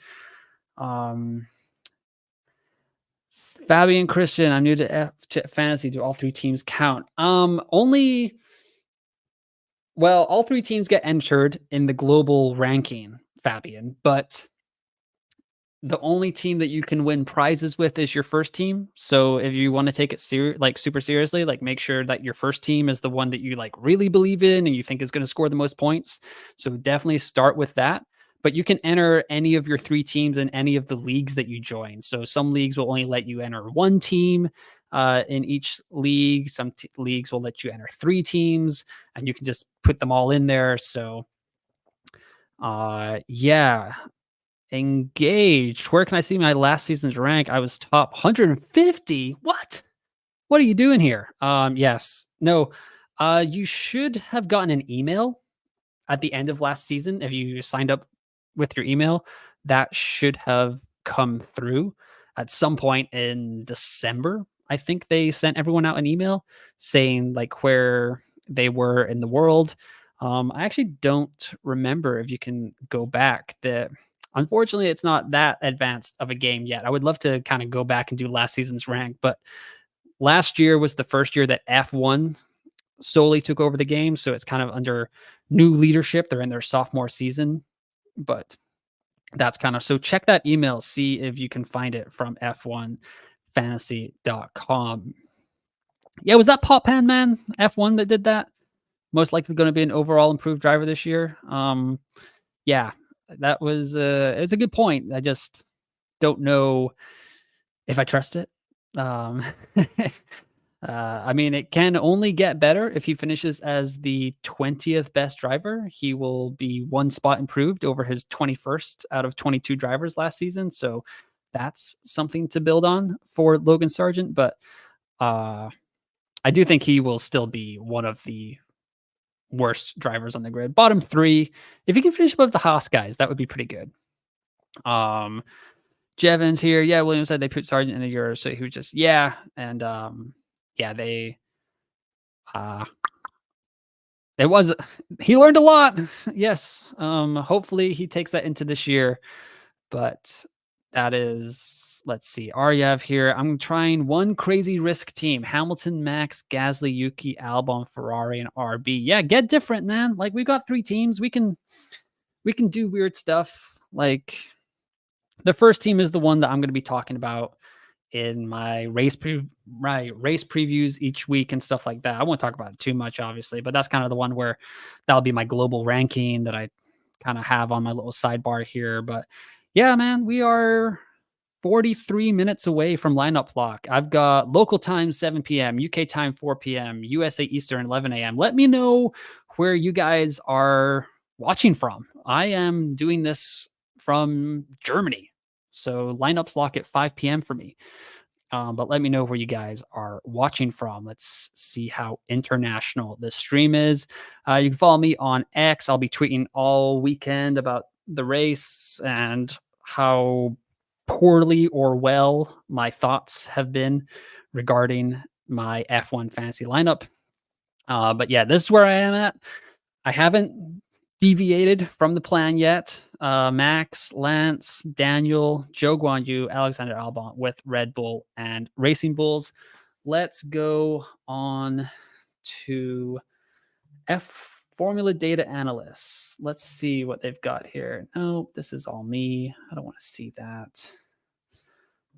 Fabian Christian, I'm new to fantasy. Do all 3 teams count? Only Well, all 3 teams get entered in the global ranking, Fabian, but the only team that you can win prizes with is your first team. So if you want to take it like super seriously, like make sure that your first team is the one that you like really believe in and you think is going to score the most points. So definitely start with that. But you can enter any of your 3 teams in any of the leagues that you join. So some leagues will only let you enter 1 team in each league. Some leagues will let you enter 3 teams, and you can just put them all in there. So yeah, engaged. Where can I see my last season's rank? I was top 150. What? What are you doing here? Yes. No. You should have gotten an email at the end of last season if you signed up with your email. That should have come through at some point in December. I think they sent everyone out an email saying like where they were in the world. I actually don't remember if you can go back. Unfortunately, it's not that advanced of a game yet. I would love to kind of go back and do last season's rank, but last year was the first year that F1 solely took over the game, so it's kind of under new leadership. They're in their sophomore season, but that's kind of so check that email, see if you can find it from f1fantasy.com. Yeah, was that Pop Pan Man F1 that did that? Most likely going to be an overall improved driver this year. Yeah, that was it's a good point. I just don't know if I trust it. Um, I mean, it can only get better if he finishes as the 20th best driver. He will be 1 spot improved over his 21st out of 22 drivers last season. So that's something to build on for Logan Sargent. But I do think he will still be one of the worst drivers on the grid. Bottom 3. If he can finish above the Haas guys, that would be pretty good. Jevons here. Yeah, Williams said they put Sargent in a year, so he was just and yeah, they it was he learned a lot. Yes. Hopefully he takes that into this year. But that is, let's see, Aryav here. I'm trying one crazy risk team: Hamilton, Max, Gasly, Yuki, Albon, Ferrari, and RB. Yeah, get different, man. Like we got 3 teams. We can do weird stuff. Like the first team is the one that I'm going to be talking about in my race previews each week and stuff like that. I won't talk about it too much, obviously, but that's kind of the one where that'll be my global ranking that I kind of have on my little sidebar here. But yeah, man, we are 43 minutes away from lineup lock. I've got local time 7 p.m., UK time 4 p.m., USA Eastern 11 a.m. Let me know where you guys are watching from. I am doing this from Germany. So lineups lock at 5 p.m. for me. But let me know where you guys are watching from. Let's see how international this stream is. You can follow me on X. I'll be tweeting all weekend about the race and how poorly or well my thoughts have been regarding my F1 fantasy lineup. But yeah, this is where I am at. I haven't deviated from the plan yet. Max, Lance, Daniel, Joe Guan Yu, Alexander Albon with Red Bull and Racing Bulls. Let's go on to Formula Data Analysts. Let's see what they've got here. No, this is all me. I don't want to see that.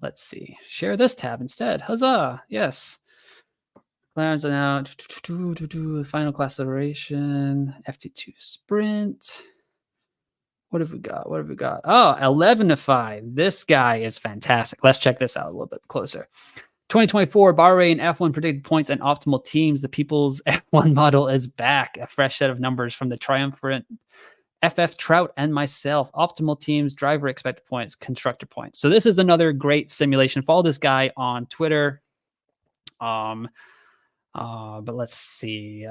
Let's see. Share this tab instead. Huzzah. Yes. McLaren's are now final classification, FT2 sprint. What have we got? Oh, 11-5. This guy is fantastic. Let's check this out a little bit closer. 2024 Bahrain F1 predicted points and optimal teams. The People's F1 model is back. A fresh set of numbers from the triumphant FF Trout and myself. Optimal teams, driver expected points, constructor points. So this is another great simulation. Follow this guy on Twitter. But let's see.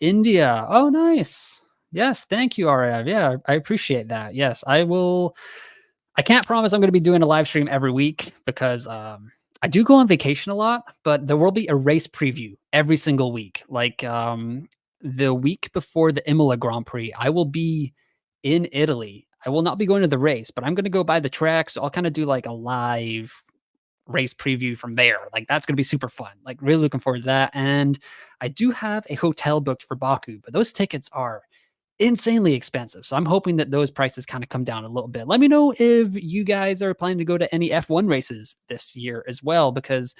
India. Oh, nice. Yes, thank you, RF. Yeah, I appreciate that. Yes, I will. I can't promise I'm going to be doing a live stream every week because I do go on vacation a lot, but there will be a race preview every single week. Like the week before the Imola Grand Prix, I will be in Italy. I will not be going to the race, but I'm going to go by the track. So I'll kind of do like a live race preview from there. Like that's going to be super fun. Like really looking forward to that. And I do have a hotel booked for Baku, but those tickets are insanely expensive. So I'm hoping that those prices kind of come down a little bit. Let me know if you guys are planning to go to any F1 races this year as well, because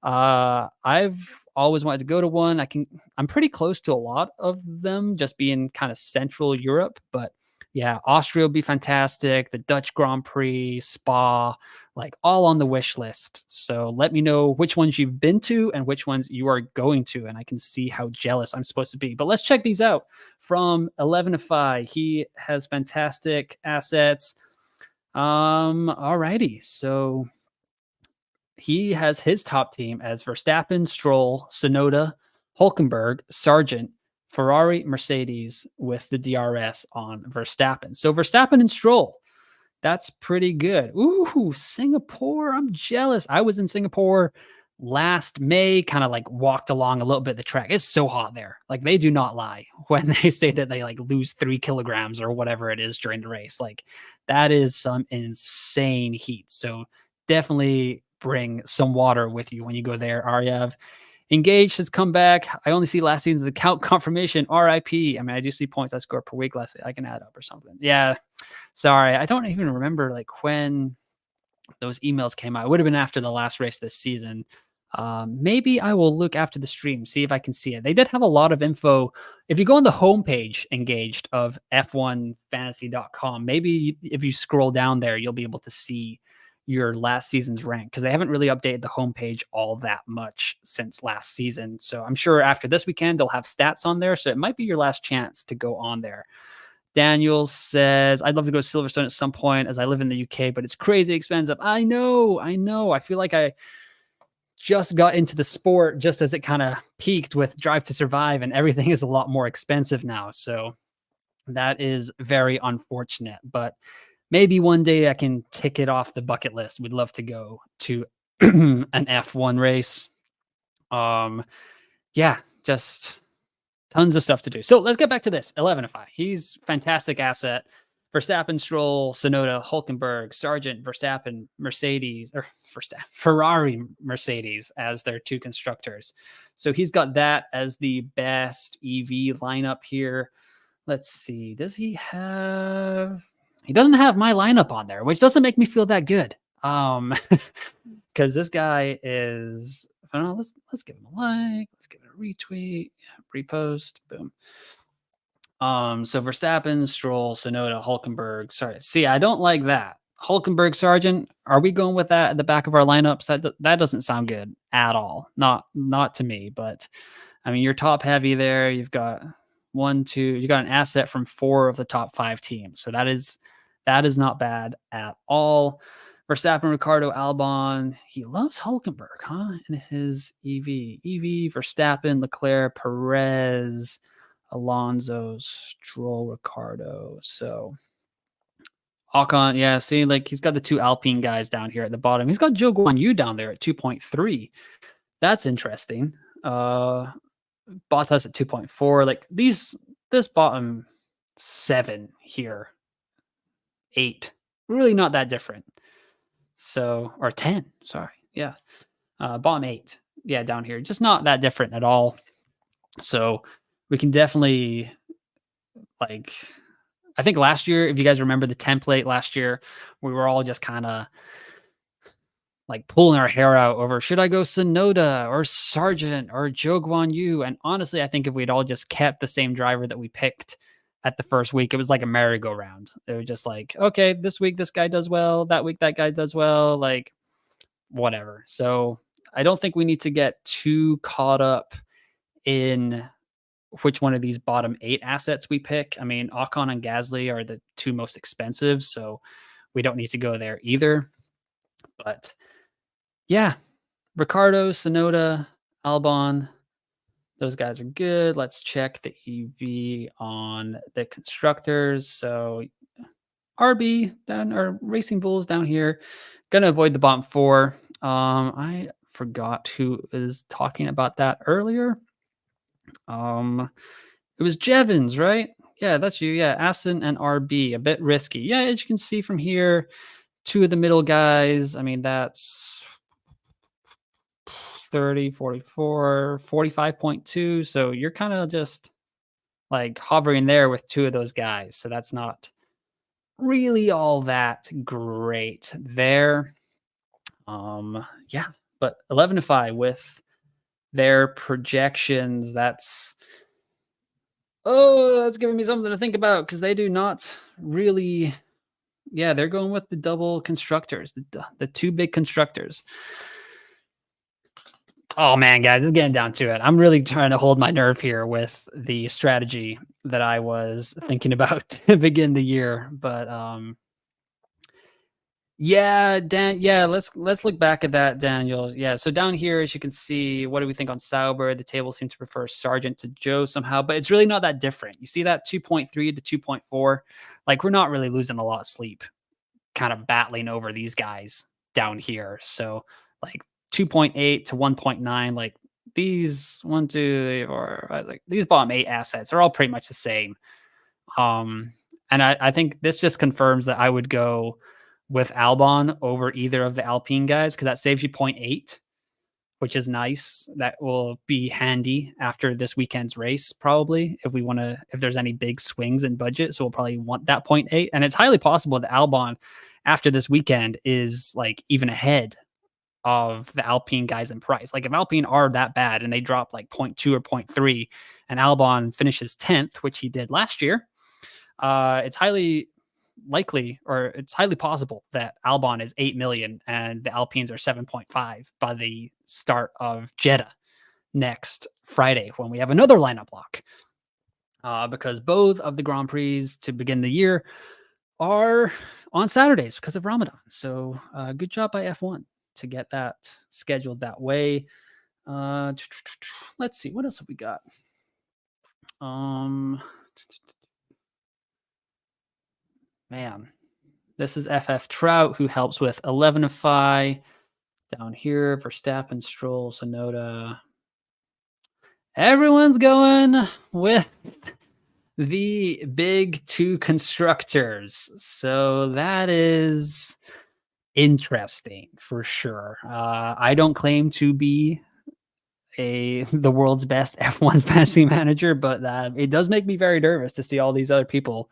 I've always wanted to go to one. I'm pretty close to a lot of them, just being kind of Central Europe. But yeah, Austria will be fantastic. The Dutch Grand Prix, Spa, like all on the wish list. So let me know which ones you've been to and which ones you are going to, and I can see how jealous I'm supposed to be. But let's check these out from 11ify. He has fantastic assets. Alrighty, so he has his top team as Verstappen, Stroll, Sonoda, Hulkenberg, Sargent, Ferrari, Mercedes, with the DRS on Verstappen. So Verstappen and Stroll, that's pretty good. Ooh, Singapore. I'm jealous. I was in Singapore last May, kind of like walked along a little bit of the track. It's so hot there. Like they do not lie when they say that they like lose 3 kilograms or whatever it is during the race. Like that is some insane heat. So definitely bring some water with you when you go there. Aryav Engaged has come back. I only see last season's account confirmation. RIP. I mean, I do see points I scored per week last. I can add up or something. Yeah. Sorry. I don't even remember like when those emails came out. It would have been after the last race this season. Maybe I will look after the stream, see if I can see it. They did have a lot of info. If you go on the homepage engaged of f1fantasy.com, maybe if you scroll down there, you'll be able to see your last season's rank, because they haven't really updated the homepage all that much since last season. So I'm sure after this weekend, they'll have stats on there. So it might be your last chance to go on there. Daniel says, I'd love to go to Silverstone at some point as I live in the UK, but it's crazy expensive. I know. I feel like I just got into the sport just as it kind of peaked with Drive to Survive, and everything is a lot more expensive now. So that is very unfortunate, but maybe one day I can tick it off the bucket list. We'd love to go to an F1 race. Yeah, just tons of stuff to do. So let's get back to this. 11ify. He's fantastic asset. Verstappen, Stroll, Sonoda, Hulkenberg, Sargent, Verstappen, Mercedes, or Ferrari, Mercedes as their 2 constructors. So he's got that as the best EV lineup here. Let's see. Does he have... He doesn't have my lineup on there, which doesn't make me feel that good. Because this guy is... Let's give him a like. Let's give it a retweet. Yeah, repost. Boom. So Verstappen, Stroll, Sonoda, Hulkenberg. Sorry. See, I don't like that. Hulkenberg, Sargent. Are we going with that at the back of our lineups? That doesn't sound good at all. Not to me. But I mean, you're top heavy there. You've got you got an asset from 4 of the top 5 teams. So that is not bad at all. Verstappen, Ricardo, Albon. He loves Hulkenberg, huh? In his EV, Verstappen, Leclerc, Perez, Alonso, Stroll, Ricardo. So Ocon, yeah, see, like he's got the 2 Alpine guys down here at the bottom. He's got Zhou Guanyu down there at 2.3. That's interesting. Bottas at 2.4. Like this bottom 7 here, 8, really not that different. So, or 10, sorry. Yeah. Bottom 8. Yeah, down here. Just not that different at all. So we can definitely, like, I think last year, if you guys remember the template last year, we were all just kind of like pulling our hair out over, should I go Sonoda or Sargent or Zhou Guanyu? And honestly, I think if we'd all just kept the same driver that we picked at the first week, it was like a merry-go-round. It was just like, okay, this week this guy does well, that week that guy does well, like whatever. So I don't think we need to get too caught up in which one of these bottom 8 assets we pick. I mean, Ocon and Gasly are the 2 most expensive, so we don't need to go there either. But yeah, Ricardo, Sonoda, Albon, those guys are good. Let's check the EV on the constructors. So RB down, or Racing Bulls down here. Gonna avoid the bottom 4. I forgot who is talking about that earlier. It was Jevons, right? Yeah, that's you. Yeah, Aston and RB, a bit risky. Yeah, as you can see from here, 2 of the middle guys. I mean, that's 30, 44, 45.2. So you're kind of just like hovering there with two of those guys. So that's not really all that great there. Yeah, but 11-5 with their projections. That's giving me something to think about because they do not really. Yeah, they're going with the double constructors, the two big constructors. Oh man, guys, it's getting down to it. I'm really trying to hold my nerve here with the strategy that I was thinking about to begin the year. But yeah, Dan, yeah, let's look back at that, Daniel. Yeah, so down here, as you can see, what do we think on Sauber? The table seems to prefer Sargent to Joe somehow, but it's really not that different. You see that 2.3 to 2.4? Like we're not really losing a lot of sleep kind of battling over these guys down here. So like 2.8 to 1.9, like these 1, 2, 3, 4, 5, like these bottom 8 assets are all pretty much the same. And I think this just confirms that I would go with Albon over either of the Alpine guys because that saves you 0.8, which is nice. That will be handy after this weekend's race, probably, if there's any big swings in budget. So we'll probably want that 0.8. And it's highly possible that Albon after this weekend is like even ahead of the Alpine guys in price. Like if Alpine are that bad and they drop like 0.2 or 0.3 and Albon finishes 10th, which he did last year, it's highly likely or it's highly possible that Albon is 8 million and the Alpines are 7.5 by the start of Jeddah next Friday when we have another lineup lock. Because both of the Grand Prix to begin the year are on Saturdays because of Ramadan. So good job by F1 to get that scheduled that way. Let's see, what else have we got? Man, this is FF Trout who helps with 11-5 down here. Verstappen, Stroll, Sonoda. Everyone's going with the big two constructors. So that is interesting for sure. I don't claim to be the world's best F1 fantasy manager, but it does make me very nervous to see all these other people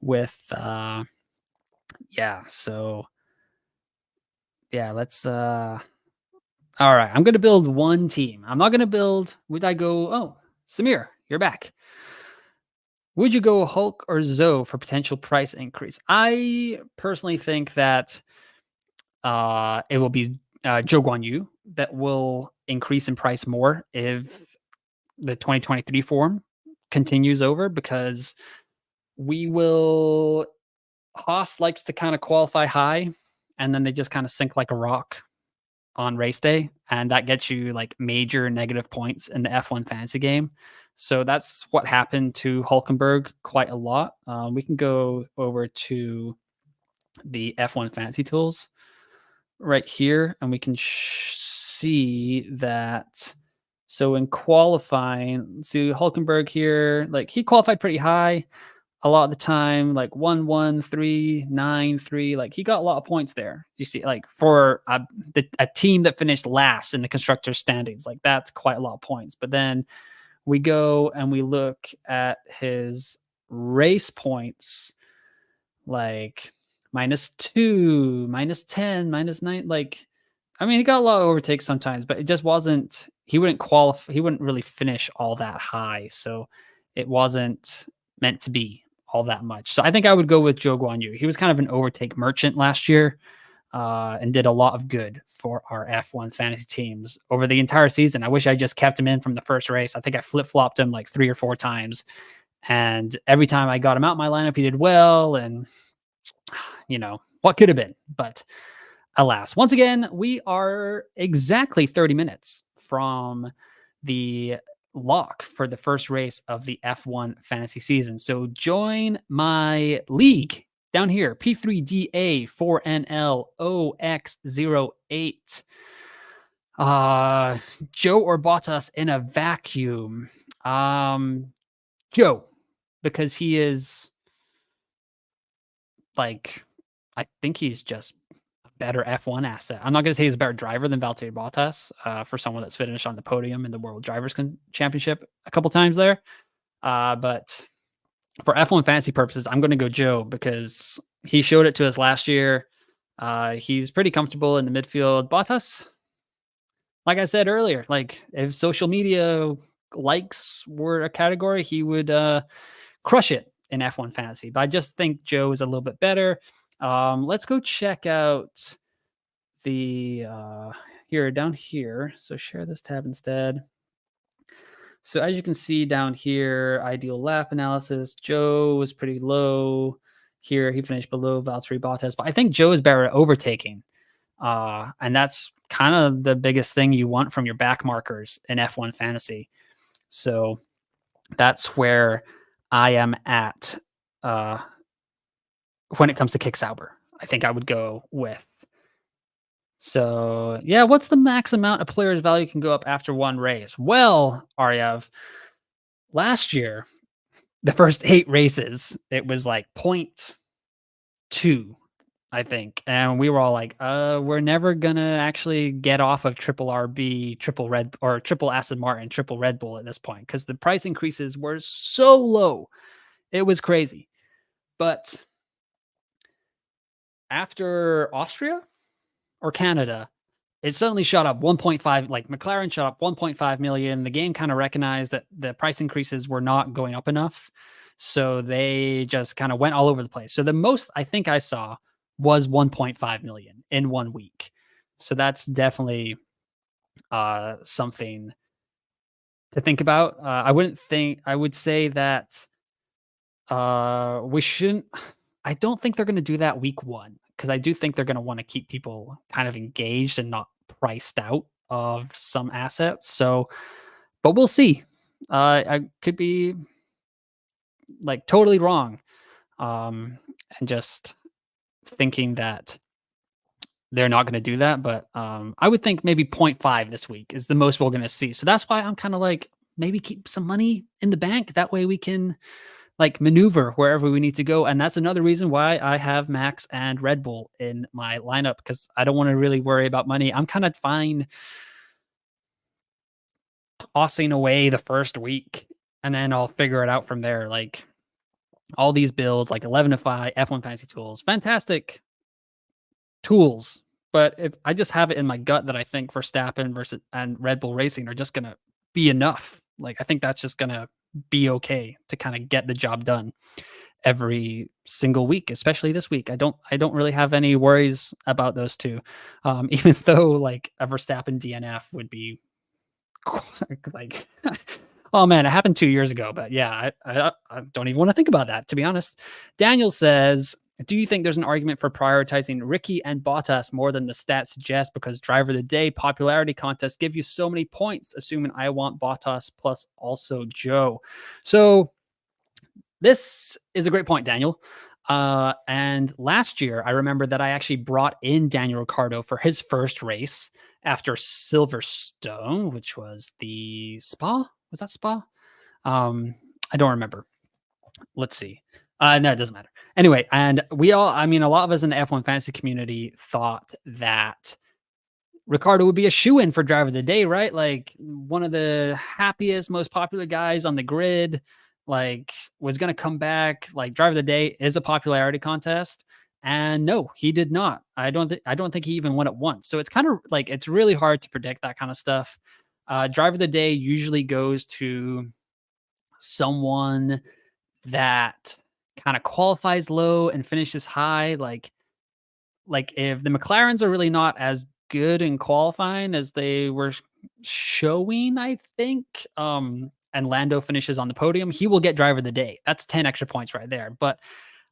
with so yeah, let's all right, I'm gonna build one team. I'm not gonna build. Would I go? Oh, Samir, you're back. Would you go Hulk or Zoe for potential price increase? I personally think that it will be Zhou Guanyu that will increase in price more if the 2023 form continues over because we will. Haas likes to kind of qualify high and then they just kind of sink like a rock on race day, and that gets you like major negative points in the F1 fantasy game. So that's what happened to Hulkenberg quite a lot. We can go over to the F1 fantasy tools right here, and we can see that. So in qualifying, see Hulkenberg here, like he qualified pretty high a lot of the time, like 1-1-3-9-3, like he got a lot of points there. You see, like for a team that finished last in the constructor standings, like that's quite a lot of points. But then we go and we look at his race points, like -2, -10, -9. Like, I mean, he got a lot of overtakes sometimes, but it just wasn't. He wouldn't qualify. He wouldn't really finish all that high, so it wasn't meant to be all that much. So I think I would go with Zhou Guanyu. He was kind of an overtake merchant last year and did a lot of good for our F1 fantasy teams over the entire season. I wish I just kept him in from the first race. I think I flip-flopped him like 3 or 4 times. And every time I got him out in my lineup, he did well. And, what could have been. But alas, once again, we are exactly 30 minutes from the lock for the first race of the F1 fantasy season. So join my league down here, P3DA4NLOX08. Joe or Bottas in a vacuum. Joe, because he is like, I think he's just better F1 asset. I'm not going to say he's a better driver than Valtteri Bottas for someone that's finished on the podium in the World Drivers' Championship a couple times there. But for F1 fantasy purposes, I'm going to go Joe because he showed it to us last year. He's pretty comfortable in the midfield. Bottas, like I said earlier, like if social media likes were a category, he would crush it in F1 fantasy. But I just think Joe is a little bit better. Let's go check out the here down here. So share this tab instead. So as you can see down here, ideal lap analysis, Joe was pretty low here. He finished below Valtteri Bottas, but I think Joe is better at overtaking. And that's kind of the biggest thing you want from your back markers in F1 fantasy. So that's where I am at when it comes to Kick Sauber. I think I would go with. So yeah, what's the max amount a player's value can go up after one race? Well, Aryav, last year, the first 8 races, it was like 0.2, I think. And we were all like, we're never gonna actually get off of triple RB, triple Aston Martin, triple Red Bull at this point, because the price increases were so low. It was crazy. But after Austria or Canada, it suddenly shot up 1.5, like McLaren shot up 1.5 million. The game kind of recognized that the price increases were not going up enough. So they just kind of went all over the place. So the most I think I saw was 1.5 million in 1 week. So that's definitely something to think about. I would say that we shouldn't, I don't think they're going to do that week 1 because I do think they're going to want to keep people kind of engaged and not priced out of some assets. So, but we'll see. I could be like totally wrong. And just thinking that they're not going to do that. But I would think maybe 0.5 this week is the most we're going to see. So that's why I'm kind of like, maybe keep some money in the bank. That way we can like maneuver wherever we need to go. And that's another reason why I have Max and Red Bull in my lineup, because I don't want to really worry about money. I'm kind of fine tossing away the first week and then I'll figure it out from there. Like all these builds, like 11 to 5, F1 fantasy tools, fantastic tools. But if I just have it in my gut that I think Verstappen versus and Red Bull Racing are just going to be enough. Like I think that's just going to be okay to kind of get the job done every single week, especially this week. I don't really have any worries about those two. Even though like a Verstappen DNF would be like, oh man, it happened 2 years ago, but yeah, I don't even want to think about that, to be honest. Daniel says, do you think there's an argument for prioritizing Ricky and Bottas more than the stats suggest, because driver of the day popularity contests give you so many points, assuming I want Bottas plus also Joe? So this is a great point, Daniel. And last year, I remember that I actually brought in Daniel Ricciardo for his first race after Silverstone, which was the Spa. Was that Spa? I don't remember. Let's see. No, it doesn't matter. Anyway, and we all, I mean, a lot of us in the F1 fantasy community thought that Ricciardo would be a shoo-in for driver of the day, right? Like one of the happiest, most popular guys on the grid, like was going to come back. Like driver of the day is a popularity contest. And no, he did not. I don't think he even won it once. So it's kind of like, it's really hard to predict that kind of stuff. Driver of the day usually goes to someone that kind of qualifies low and finishes high. Like if the McLarens are really not as good in qualifying as they were showing, I think, and Lando finishes on the podium, he will get driver of the day. That's 10 extra points right there. But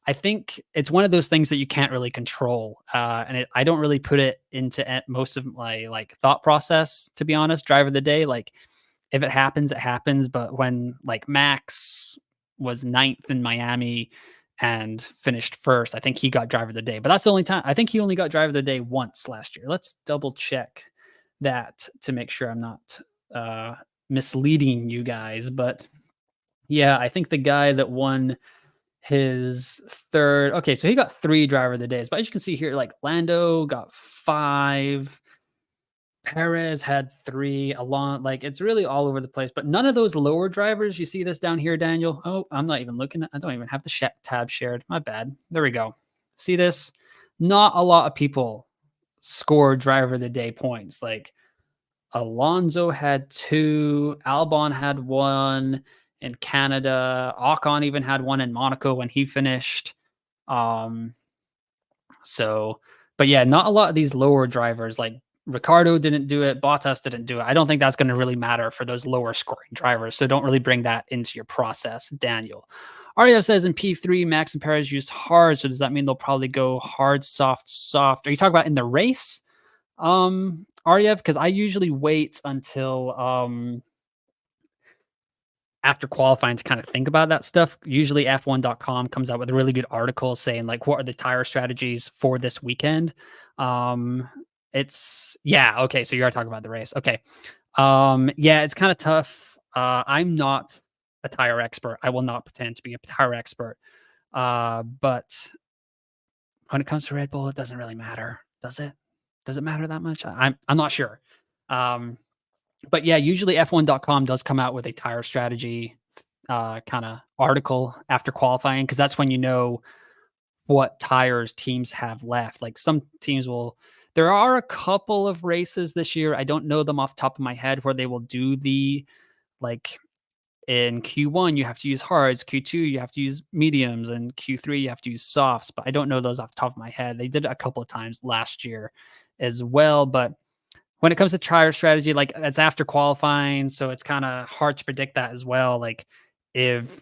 I think it's one of those things that you can't really control. And I don't really put it into most of my like thought process, to be honest. Driver of the day, like if it happens, it happens. But when like Max was 9th in Miami and finished first, I think he got driver of the day. But that's the only time. I think he only got driver of the day once last year. Let's double check that to make sure I'm not misleading you guys. But yeah, I think the guy that won his third. Okay, so he got 3 driver of the days, but as you can see here, like Lando got 5, Perez had 3, Alon, like it's really all over the place. But none of those lower drivers, you see this down here, Daniel. Oh, I'm not even looking I don't even have the tab shared. My bad. There we go. See this? Not a lot of people score driver of the day points. Like Alonso had 2, Albon had 1 in Canada. Ocon even had 1 in Monaco when he finished. Um, so, but yeah, not a lot of these lower drivers like Ricardo didn't do it, Bottas didn't do it. I don't think that's going to really matter for those lower scoring drivers. So don't really bring that into your process, Daniel. Ariev says in P3, Max and Perez used hard. So does that mean they'll probably go hard, soft, soft? Are you talking about in the race? Ariev, because I usually wait until after qualifying to kind of think about that stuff. Usually F1.com comes out with a really good article saying like what are the tire strategies for this weekend. It's yeah, okay, so you are talking about the race. Okay. Yeah, it's kind of tough. I'm not a tire expert. I will not pretend to be a tire expert. But when it comes to Red Bull, it doesn't really matter, does it? Does it matter that much? I'm not sure. But yeah, usually F1.com does come out with a tire strategy kind of article after qualifying because that's when you know what tires teams have left. Like some teams will. There are a couple of races this year. I don't know them off the top of my head where they will do the like in Q1 you have to use hards, Q2 you have to use mediums, and Q3 you have to use softs. But I don't know those off the top of my head. They did it a couple of times last year as well, but when it comes to tire strategy, like that's after qualifying, so it's kind of hard to predict that as well. Like if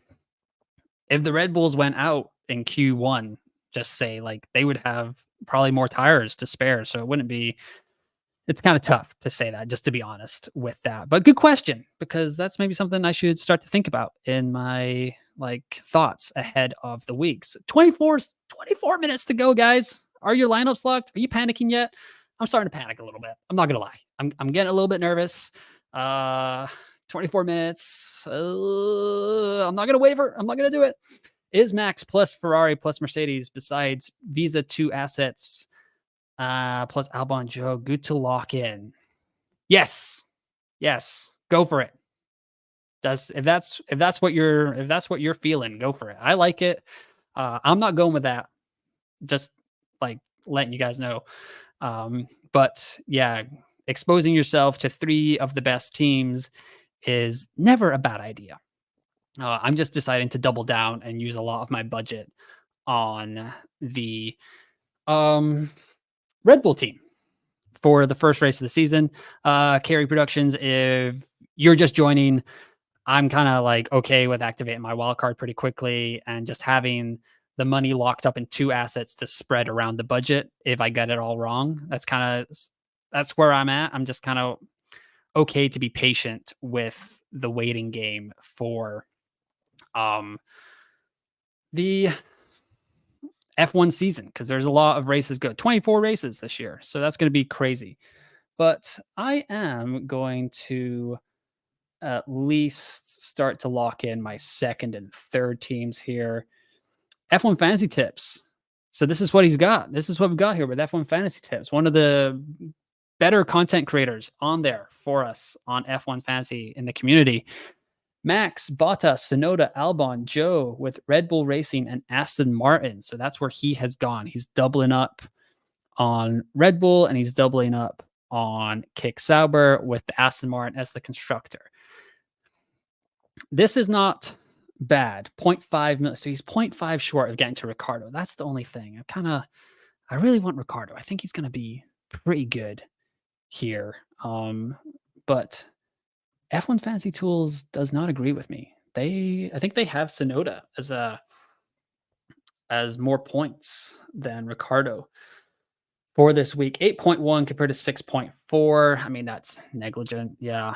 the Red Bulls went out in Q1, just say like they would have probably more tires to spare, so it wouldn't be. It's kind of tough to say that, just to be honest with that. But good question, because that's maybe something I should start to think about in my like thoughts ahead of the weeks. 24 minutes to go, guys. Are your lineups locked? Are you panicking yet? I'm starting to panic a little bit. I'm not gonna lie. I'm getting a little bit nervous. 24 minutes. I'm not gonna waver. I'm not gonna do it. Is Max plus Ferrari plus Mercedes besides Visa 2 assets plus Albon Joe good to lock in? Yes. Go for it. If that's what you're feeling, go for it. I like it. I'm not going with that. Just like letting you guys know. But yeah, exposing yourself to 3 of the best teams is never a bad idea. I'm just deciding to double down and use a lot of my budget on the Red Bull team for the first race of the season. Carry Productions, if you're just joining, I'm kind of like okay with activating my wild card pretty quickly and just having the money locked up in 2 assets to spread around the budget if I get it all wrong. That's where I'm at. I'm just kind of okay to be patient with the waiting game for the F1 season because there's a lot of races go. 24 races this year, so that's going to be crazy. But I am going to at least start to lock in my second and third teams here. F1 Fantasy Tips. So this is what he's got. This is what we've got here with F1 Fantasy Tips. One of the better content creators on there for us on F1 Fantasy in the community. Max, Bottas, Sonoda, Albon, Joe with Red Bull Racing and Aston Martin. So that's where he has gone. He's doubling up on Red Bull and he's doubling up on Kick Sauber with the Aston Martin as the constructor. This is not bad. 0.5 million. So he's 0.5 short of getting to Ricardo. That's the only thing. I really want Ricardo. I think he's going to be pretty good here. But F1 Fantasy Tools does not agree with me. I think they have Sonoda as more points than Ricardo for this week. 8.1 compared to 6.4. I mean, that's negligent. Yeah.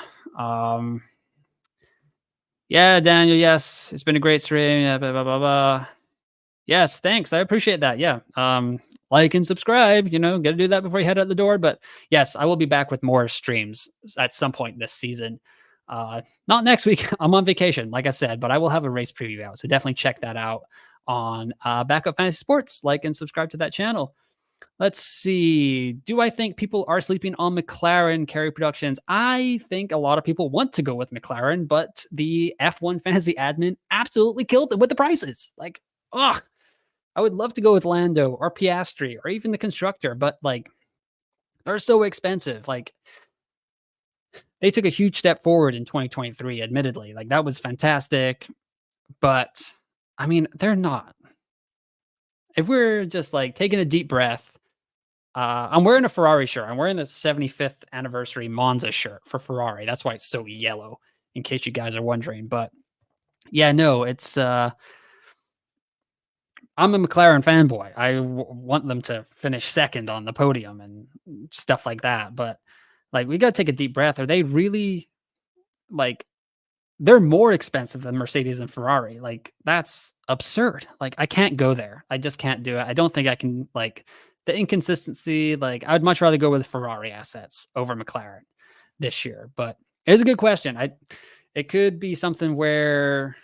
Yeah, Daniel. Yes, it's been a great stream. Yeah, blah, blah, blah, blah. Yes, thanks. I appreciate that. Yeah. Like and subscribe, got to do that before you head out the door. But yes, I will be back with more streams at some point this season. Not next week. I'm on vacation, like I said, but I will have a race preview out. So definitely check that out on Backup Fantasy Sports. Like and subscribe to that channel. Let's see. Do I think people are sleeping on McLaren carry productions? I think a lot of people want to go with McLaren, but the F1 fantasy admin absolutely killed them with the prices. Like, ugh, I would love to go with Lando or Piastri or even the constructor, but like, they're so expensive. Like, they took a huge step forward in 2023, admittedly. Like, that was fantastic, but I mean, they're not. If we're just like taking a deep breath, I'm wearing a Ferrari shirt. I'm wearing the 75th anniversary Monza shirt for Ferrari. That's why it's so yellow, in case you guys are wondering. But yeah, no, it's I'm a McLaren fanboy. I want them to finish second on the podium and stuff like that. But like, we got to take a deep breath. Are they really like? They're more expensive than Mercedes and Ferrari. Like, that's absurd. Like, I can't go there. I just can't do it. I don't think I can, like, the inconsistency. Like, I'd much rather go with Ferrari assets over McLaren this year. But it's a good question. It could be something where,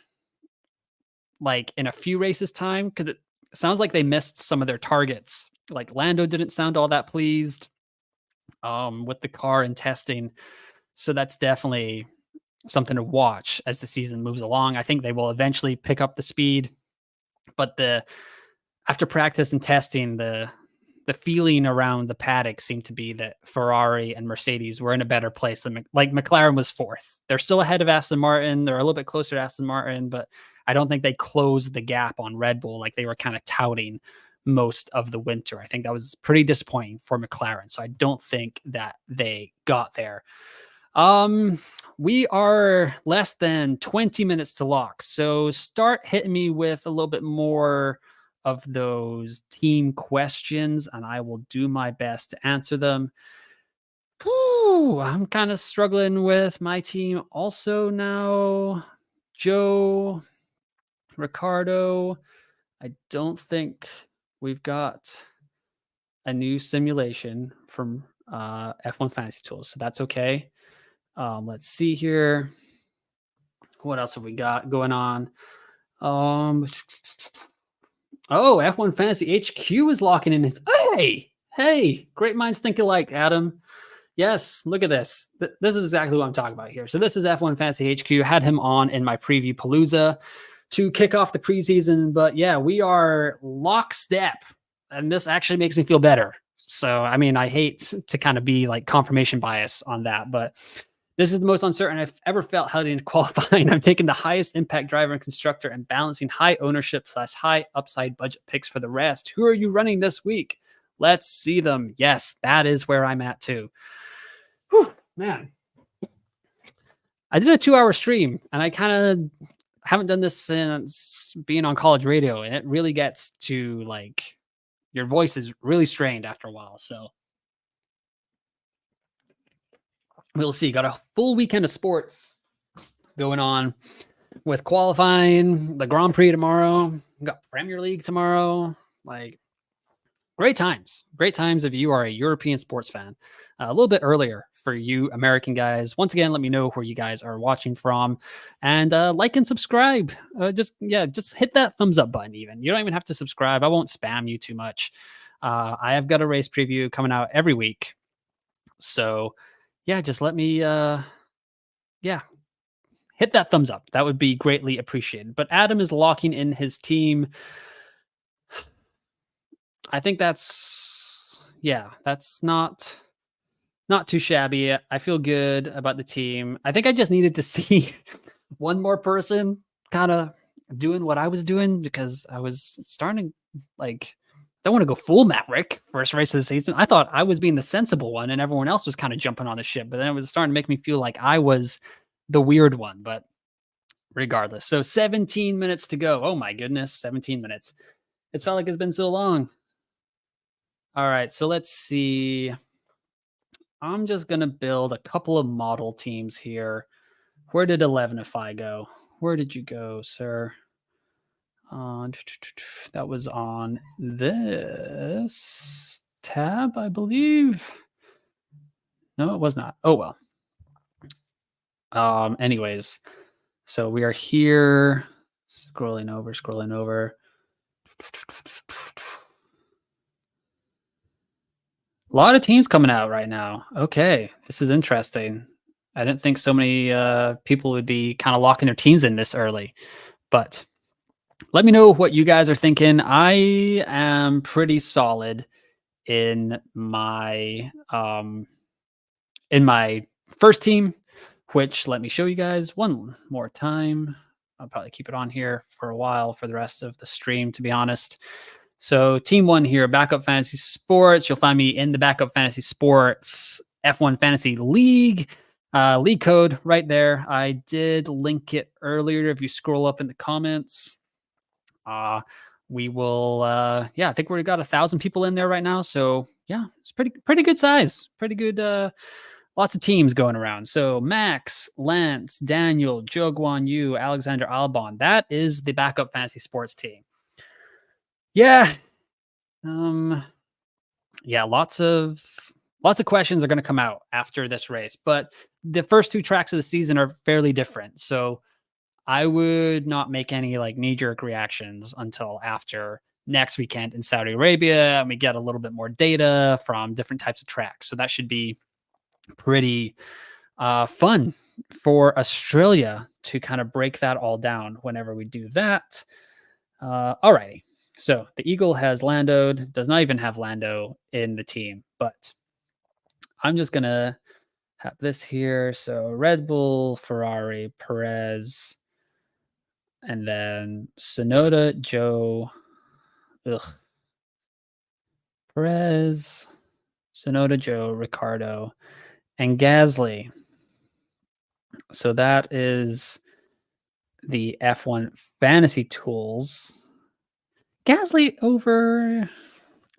like, in a few races time, because it sounds like they missed some of their targets. Like, Lando didn't sound all that pleased with the car and testing. So that's definitely something to watch as the season moves along. I think they will eventually pick up the speed, but after practice and testing, the feeling around the paddock seemed to be that Ferrari and Mercedes were in a better place than like McLaren was fourth. They're still ahead of Aston Martin. They're a little bit closer to Aston Martin, but I don't think they closed the gap on Red Bull like they were kind of touting most of the winter. I think that was pretty disappointing for McLaren. So I don't think that they got there. We are less than 20 minutes to lock. So start hitting me with a little bit more of those team questions, and I will do my best to answer them. Ooh, I'm kind of struggling with my team also now. Joe, Ricardo, I don't think we've got a new simulation from F1 Fantasy Tools, so that's okay. Let's see here. What else have we got going on? F1 Fantasy HQ is locking in his. Hey, great minds think alike, Adam. Yes, look at this. This is exactly what I'm talking about here. So this is F1 Fantasy HQ. Had him on in my preview Palooza to kick off the preseason, but yeah, we are lockstep, and this actually makes me feel better. So I mean, I hate to kind of be like confirmation bias on that, but this is the most uncertain I've ever felt heading into qualifying. I'm taking the highest impact driver and constructor and balancing high ownership / high upside budget picks for the rest. Who are you running this week? Let's see them. Yes, that is where I'm at too. Whew, man. I did a 2-hour stream, and I kind of haven't done this since being on college radio, and it really gets to like your voice is really strained after a while. So we'll see. Got a full weekend of sports going on with qualifying, the Grand Prix tomorrow. We got Premier League tomorrow. Like, great times if you are a European sports fan. A little bit earlier for you American guys. Once again, let me know where you guys are watching from, and like and subscribe. Just hit that thumbs up button. Even you don't even have to subscribe. I won't spam you too much. I have got a race preview coming out every week, so yeah, just let me hit that thumbs up. That would be greatly appreciated. But Adam is locking in his team. I think that's not too shabby. I feel good about the team. I think I just needed to see one more person kind of doing what I was doing, because I was starting like, don't want to go full Maverick first race of the season. I thought I was being the sensible one and everyone else was kind of jumping on the ship, but then it was starting to make me feel like I was the weird one. But regardless, so 17 minutes to go. Oh my goodness, 17 minutes. It's felt like it's been so long. All right, so let's see. I'm just going to build a couple of model teams here. Where did 11ify go? Where did you go, sir? That was on this tab, I believe. No, it was not. Oh, well. Anyways, so we are here. Scrolling over. A lot of teams coming out right now. Okay, this is interesting. I didn't think so many people would be kind of locking their teams in this early, but let me know what you guys are thinking. I am pretty solid in my first team, which let me show you guys one more time. I'll probably keep it on here for a while for the rest of the stream, to be honest. So team one here, Backup Fantasy Sports. You'll find me in the Backup Fantasy Sports F1 Fantasy League. League code right there. I did link it earlier. If you scroll up in the comments, we will. Yeah, I think we've got 1,000 people in there right now. So yeah, it's pretty good size. Pretty good. Lots of teams going around. So Max, Lance, Daniel, Joe Guan Yu, Alexander Albon. That is the Backup Fantasy Sports team. Yeah. Yeah, lots of questions are going to come out after this race, but the first two tracks of the season are fairly different. So I would not make any like knee-jerk reactions until after next weekend in Saudi Arabia, and we get a little bit more data from different types of tracks. So that should be pretty fun for Australia to kind of break that all down whenever we do that. Alrighty. So the Eagle has Landoed, does not even have Lando in the team, but I'm just going to have this here. So Red Bull, Ferrari, Perez, and then Sonoda, Joe, Perez, Sonoda, Joe, Ricardo, and Gasly. So that is the F1 Fantasy Tools. Gasly over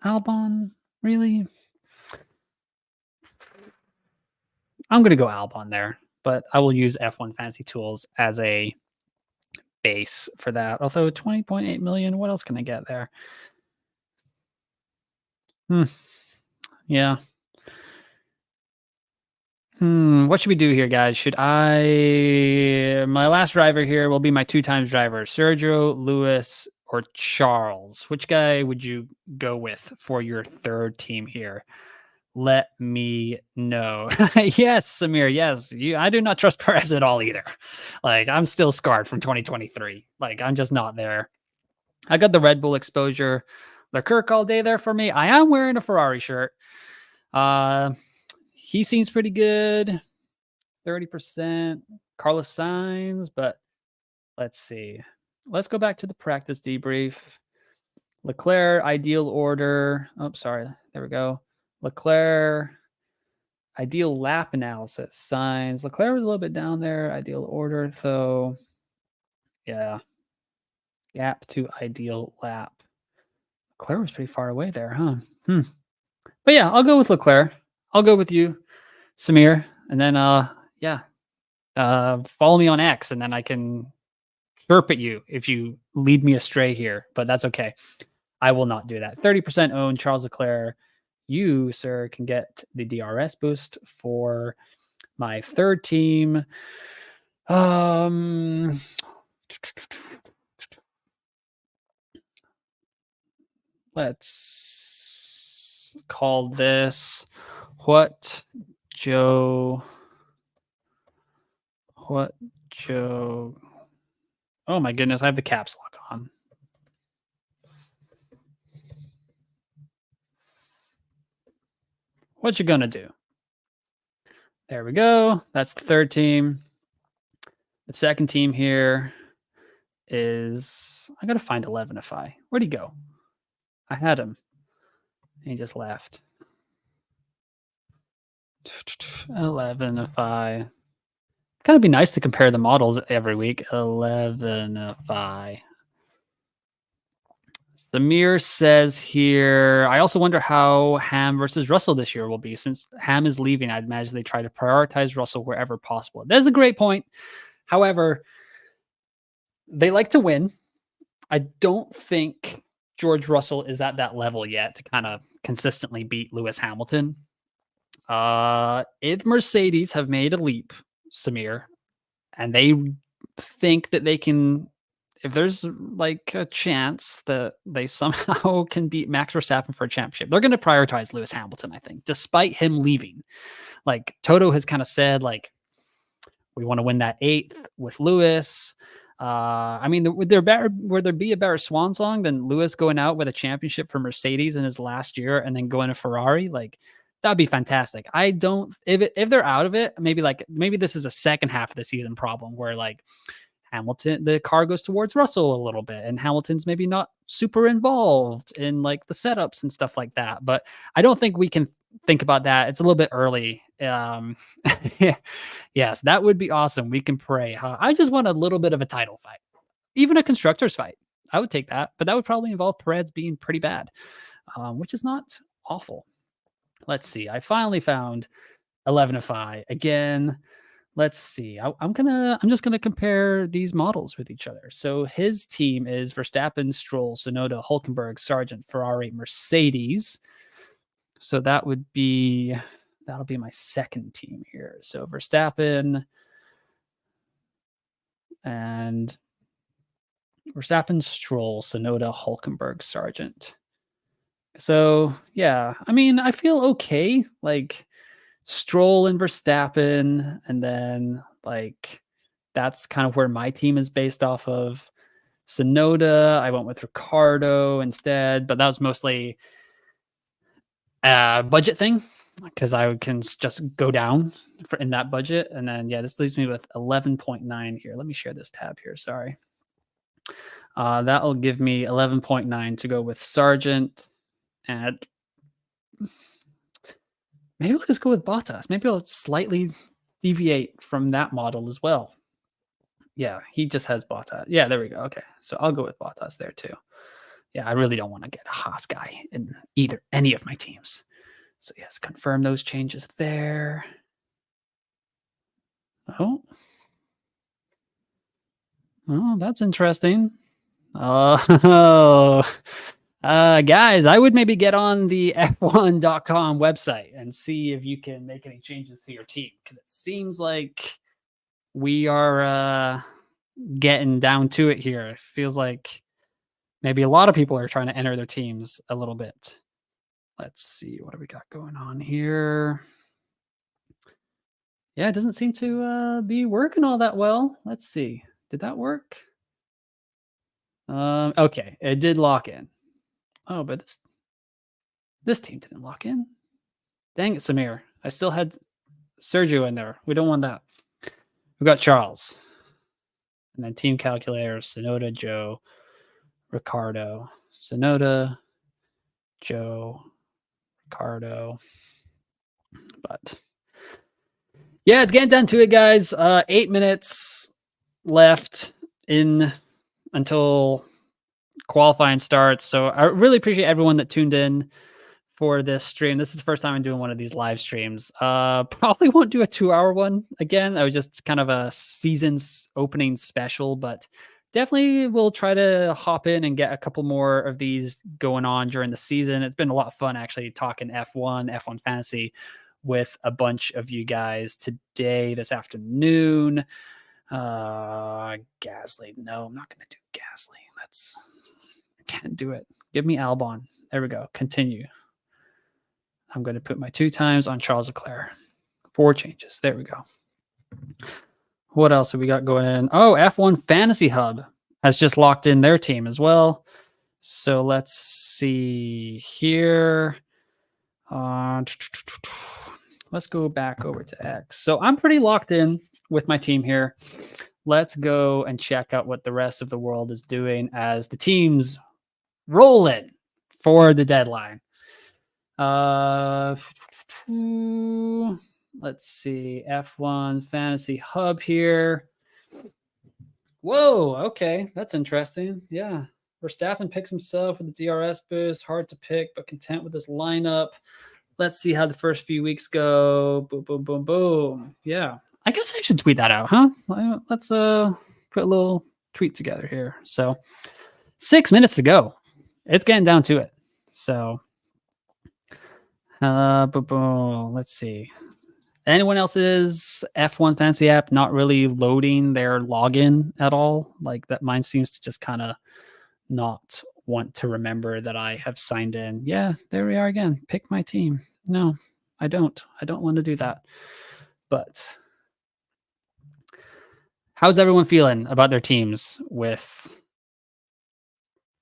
Albon, really? I'm going to go Albon there, but I will use F1 Fantasy Tools as a base for that. Although 20.8 million, what else can I get there? Yeah. What should we do here, guys? My last driver here will be my 2 times driver, Sergio, Lewis, or Charles. Which guy would you go with for your third team here? Let me know. Yes, Samir. Yes, I do not trust Perez at all either. Like, I'm still scarred from 2023. Like, I'm just not there. I got the Red Bull exposure. Leclerc all day there for me. I am wearing a Ferrari shirt. He seems pretty good. 30%. Carlos Sainz, but let's see. Let's go back to the practice debrief. Leclerc, ideal order. Oh, sorry. There we go. Leclerc, ideal lap analysis. Sainz. Leclerc was a little bit down there. Ideal order, though. Yeah. Gap to ideal lap. Leclerc was pretty far away there, huh? But yeah, I'll go with Leclerc. I'll go with you, Samir. And then, follow me on X, and then I can chirp at you if you lead me astray here. But that's okay. I will not do that. 30% owned Charles Leclerc. You, sir, can get the DRS boost for my third team. Let's call this what Joe. Oh my goodness, I have the caps lock on. What you gonna do? There we go. That's the third team. The second team here is, I gotta find 11FI. Where'd he go? I had him. He just left. 11FI. Kind of be nice to compare the models every week. 11FI. Samir says here, I also wonder how Ham versus Russell this year will be. Since Ham is leaving, I'd imagine they try to prioritize Russell wherever possible. That's a great point. However, they like to win. I don't think George Russell is at that level yet to kind of consistently beat Lewis Hamilton. If Mercedes have made a leap, Samir, and they think that they can if there's like a chance that they somehow can beat Max Verstappen for a championship, they're going to prioritize Lewis Hamilton, I think, despite him leaving. Like Toto has kind of said, like, we want to win that 8th with Lewis. I mean, would there be a better swan song than Lewis going out with a championship for Mercedes in his last year and then going to Ferrari? Like, that'd be fantastic. I don't, if they're out of it, maybe this is a second half of the season problem where like Hamilton, the car goes towards Russell a little bit, and Hamilton's maybe not super involved in like the setups and stuff like that. But I don't think we can think about that. It's a little bit early. Yes, that would be awesome. We can pray. Huh? I just want a little bit of a title fight, even a constructors fight. I would take that, but that would probably involve Perez being pretty bad, which is not awful. Let's see. I finally found 11FI again. Let's see. I'm just gonna compare these models with each other. So his team is Verstappen, Stroll, Tsunoda, Hulkenberg, Sargent, Ferrari, Mercedes. So that'll be my second team here. So Verstappen, Stroll, Tsunoda, Hulkenberg, Sargent. So yeah, I mean, I feel okay. Like Stroll and Verstappen, and then like that's kind of where my team is based off of. Tsunoda, I went with Ricardo instead, but that was mostly a budget thing because I can just go down in that budget. And then yeah, this leaves me with 11.9 here. Let me share this tab here. Sorry. That'll give me 11.9 to go with Sargent, and maybe I'll just go with Bottas. Maybe I'll slightly deviate from that model as well. Yeah, he just has Bottas. Yeah, there we go. Okay, so I'll go with Bottas there too. Yeah, I really don't want to get a Haas guy in any of my teams. So yes, confirm those changes there. Oh, that's interesting. Oh, guys, I would maybe get on the F1.com website and see if you can make any changes to your team, because it seems like we are getting down to it here. It feels like maybe a lot of people are trying to enter their teams a little bit. Let's see, what do we got going on here? Yeah, it doesn't seem to be working all that well. Let's see. Did that work? Okay, it did lock in. Oh, but this team didn't lock in. Dang it, Samir. I still had Sergio in there. We don't want that. We got Charles. And then team calculators, Tsunoda, Joe, Ricardo, Tsunoda, Joe, Ricardo. But yeah, it's getting down to it, guys. 8 minutes left until qualifying starts. So I really appreciate everyone that tuned in for this stream. This is the first time I'm doing one of these live streams. Probably won't do a 2-hour one again. That was just kind of a season's opening special, but definitely will try to hop in and get a couple more of these going on during the season. It's been a lot of fun actually talking F1 fantasy with a bunch of you guys today, this afternoon. Gasly. No, I'm not going to do Gasly. I can't do it. Give me Albon. There we go. Continue. I'm going to put my 2 times on Charles Leclerc. 4 changes. There we go. What else have we got going in? Oh, F1 Fantasy Hub has just locked in their team as well. So let's see here. Let's go back over to X. So I'm pretty locked in with my team here. Let's go and check out what the rest of the world is doing as the teams roll in for the deadline. Let's see. F1 Fantasy Hub here. Whoa, okay. That's interesting. Yeah. Verstappen picks himself with the DRS boost. Hard to pick, but content with this lineup. Let's see how the first few weeks go. Boom, boom, boom, boom. Yeah. I guess I should tweet that out, huh? Let's put a little tweet together here. So 6 minutes to go. It's getting down to it. So boom, boom. Let's see. Anyone else's F1 Fantasy app not really loading their login at all? Like that, mine seems to just kind of not want to remember that I have signed in. Yeah, there we are again. Pick my team. No, I don't. I don't want to do that. But how's everyone feeling about their teams with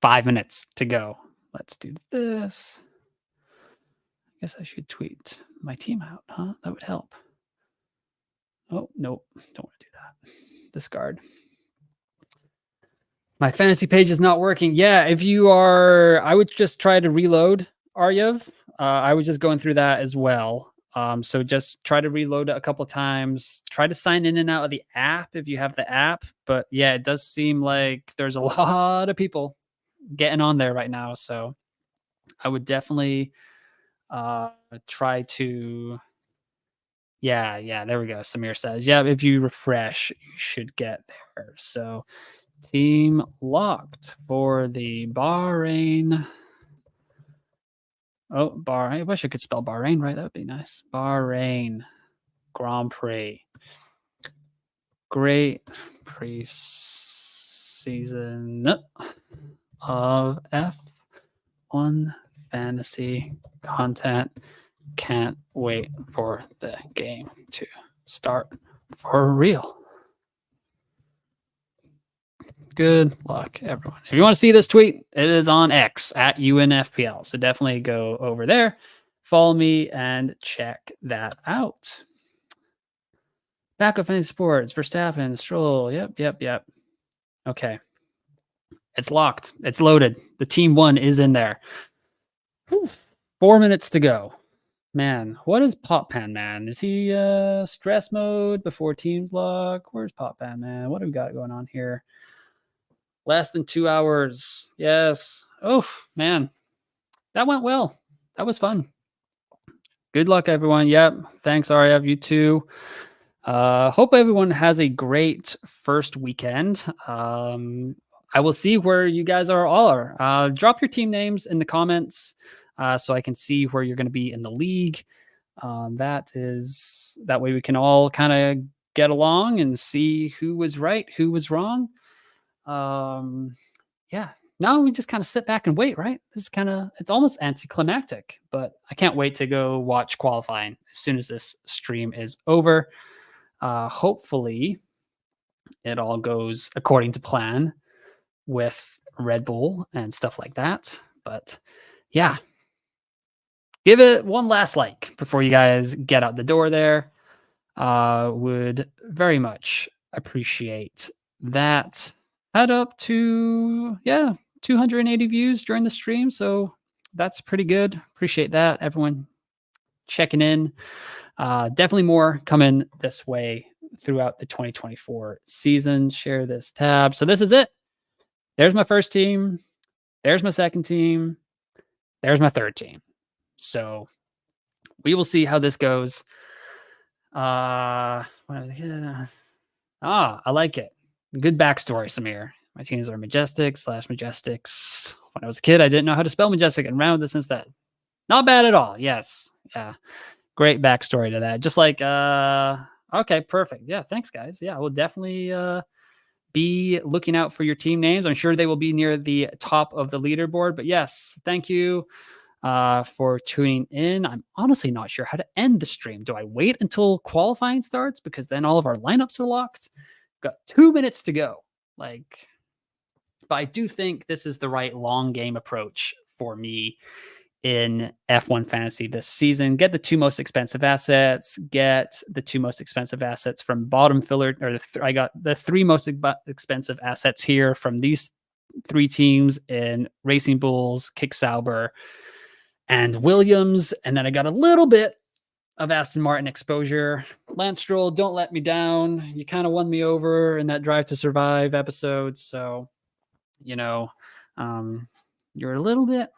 5 minutes to go? Let's do this. I guess I should tweet my team out, huh? That would help. Oh, nope. Don't want to do that. Discard. My fantasy page is not working. Yeah, if you are, I would just try to reload Aryev. I was just going through that as well. So just try to reload it a couple times. Try to sign in and out of the app if you have the app. But yeah, it does seem like there's a lot of people getting on there right now. So I would definitely try to. Yeah, there we go. Samir says, yeah, if you refresh, you should get there. So team locked for the Bahrain. Oh, Bahrain. I wish I could spell Bahrain right. That would be nice. Bahrain Grand Prix. Great pre-season of F1 fantasy content. Can't wait for the game to start for real. Good luck, everyone. If you want to see this tweet, it is on X at UNFPL. So definitely go over there, follow me, and check that out. Back of any sports, Verstappen, Stroll. Yep. Okay. It's locked. It's loaded. The team one is in there. Whew. 4 minutes to go. Man, what is Pop Pan Man? Is he stress mode before teams lock? Where's Pop Pan Man? What do we got going on here? Less than 2 hours. Yes. Oh, man. That went well. That was fun. Good luck, everyone. Yep. Thanks, Aryev. You too. Hope everyone has a great first weekend. I will see where you guys are. Drop your team names in the comments so I can see where you're going to be in the league. That way we can all kind of get along and see who was right, who was wrong. Yeah. Now we just kind of sit back and wait, right? It's almost anticlimactic, but I can't wait to go watch qualifying as soon as this stream is over. Hopefully it all goes according to plan with Red Bull and stuff like that. But yeah, give it one last like before you guys get out the door there. Would very much appreciate that. Head up to 280 views during the stream, so that's pretty good. Appreciate that, everyone checking in. Definitely more coming this way throughout the 2024 season. Share this tab. So this is it. There's my first team. There's my second team. There's my third team. So we will see how this goes. I like it. Good backstory, Samir. My teams are Majestics. When I was a kid, I didn't know how to spell Majestic and ran with it since then. Not bad at all. Yes. Yeah. Great backstory to that. Just like, okay, perfect. Yeah. Thanks, guys. Yeah. I will definitely be looking out for your team names. I'm sure they will be near the top of the leaderboard. But yes, thank you for tuning in. I'm honestly not sure how to end the stream. Do I wait until qualifying starts? Because then all of our lineups are locked. Got 2 minutes to go. But I do think this is the right long game approach for me in F1 Fantasy this season. Get the two most expensive assets. Get the two most expensive assets from bottom filler. I got the three most expensive assets here from these three teams in Racing Bulls, Kick Sauber, and Williams. And then I got a little bit of Aston Martin exposure. Lance Stroll, don't let me down. You kind of won me over in that Drive to Survive episode. So, you're a little bit.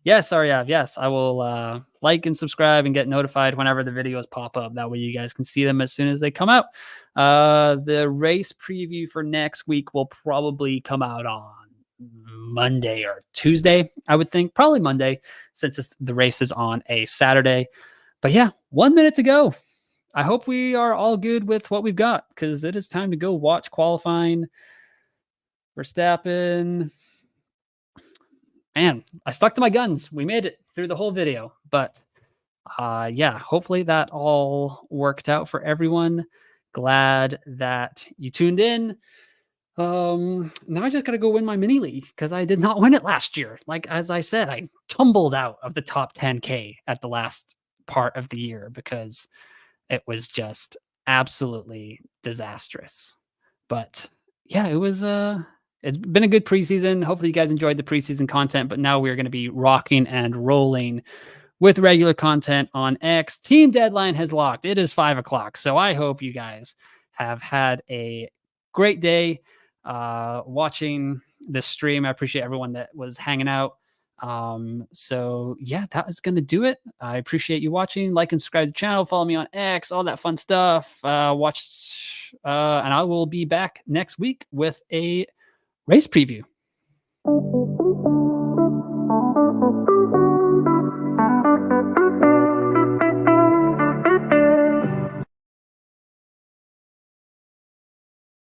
Yes, sorry. Yes, I will like and subscribe and get notified whenever the videos pop up. That way you guys can see them as soon as they come out. The race preview for next week will probably come out on Monday or Tuesday, I would think. Probably Monday, since the race is on a Saturday. But yeah, 1 minute to go. I hope we are all good with what we've got because it is time to go watch qualifying. Verstappen. Man, I stuck to my guns. We made it through the whole video, but yeah, hopefully that all worked out for everyone. Glad that you tuned in. Now I just gotta go win my mini league because I did not win it last year. Like as I said, I tumbled out of the top 10K at the last part of the year because it was just absolutely disastrous. But yeah, it's been a good preseason. Hopefully you guys enjoyed the preseason content, but now we're going to be rocking and rolling with regular content on X. Team deadline has locked. It is 5 o'clock. So I hope you guys have had a great day watching this stream. I appreciate everyone that was hanging out. So yeah, that is going to do it. I appreciate you watching. Like and subscribe to the channel. Follow me on X, all that fun stuff. And I will be back next week with a race preview.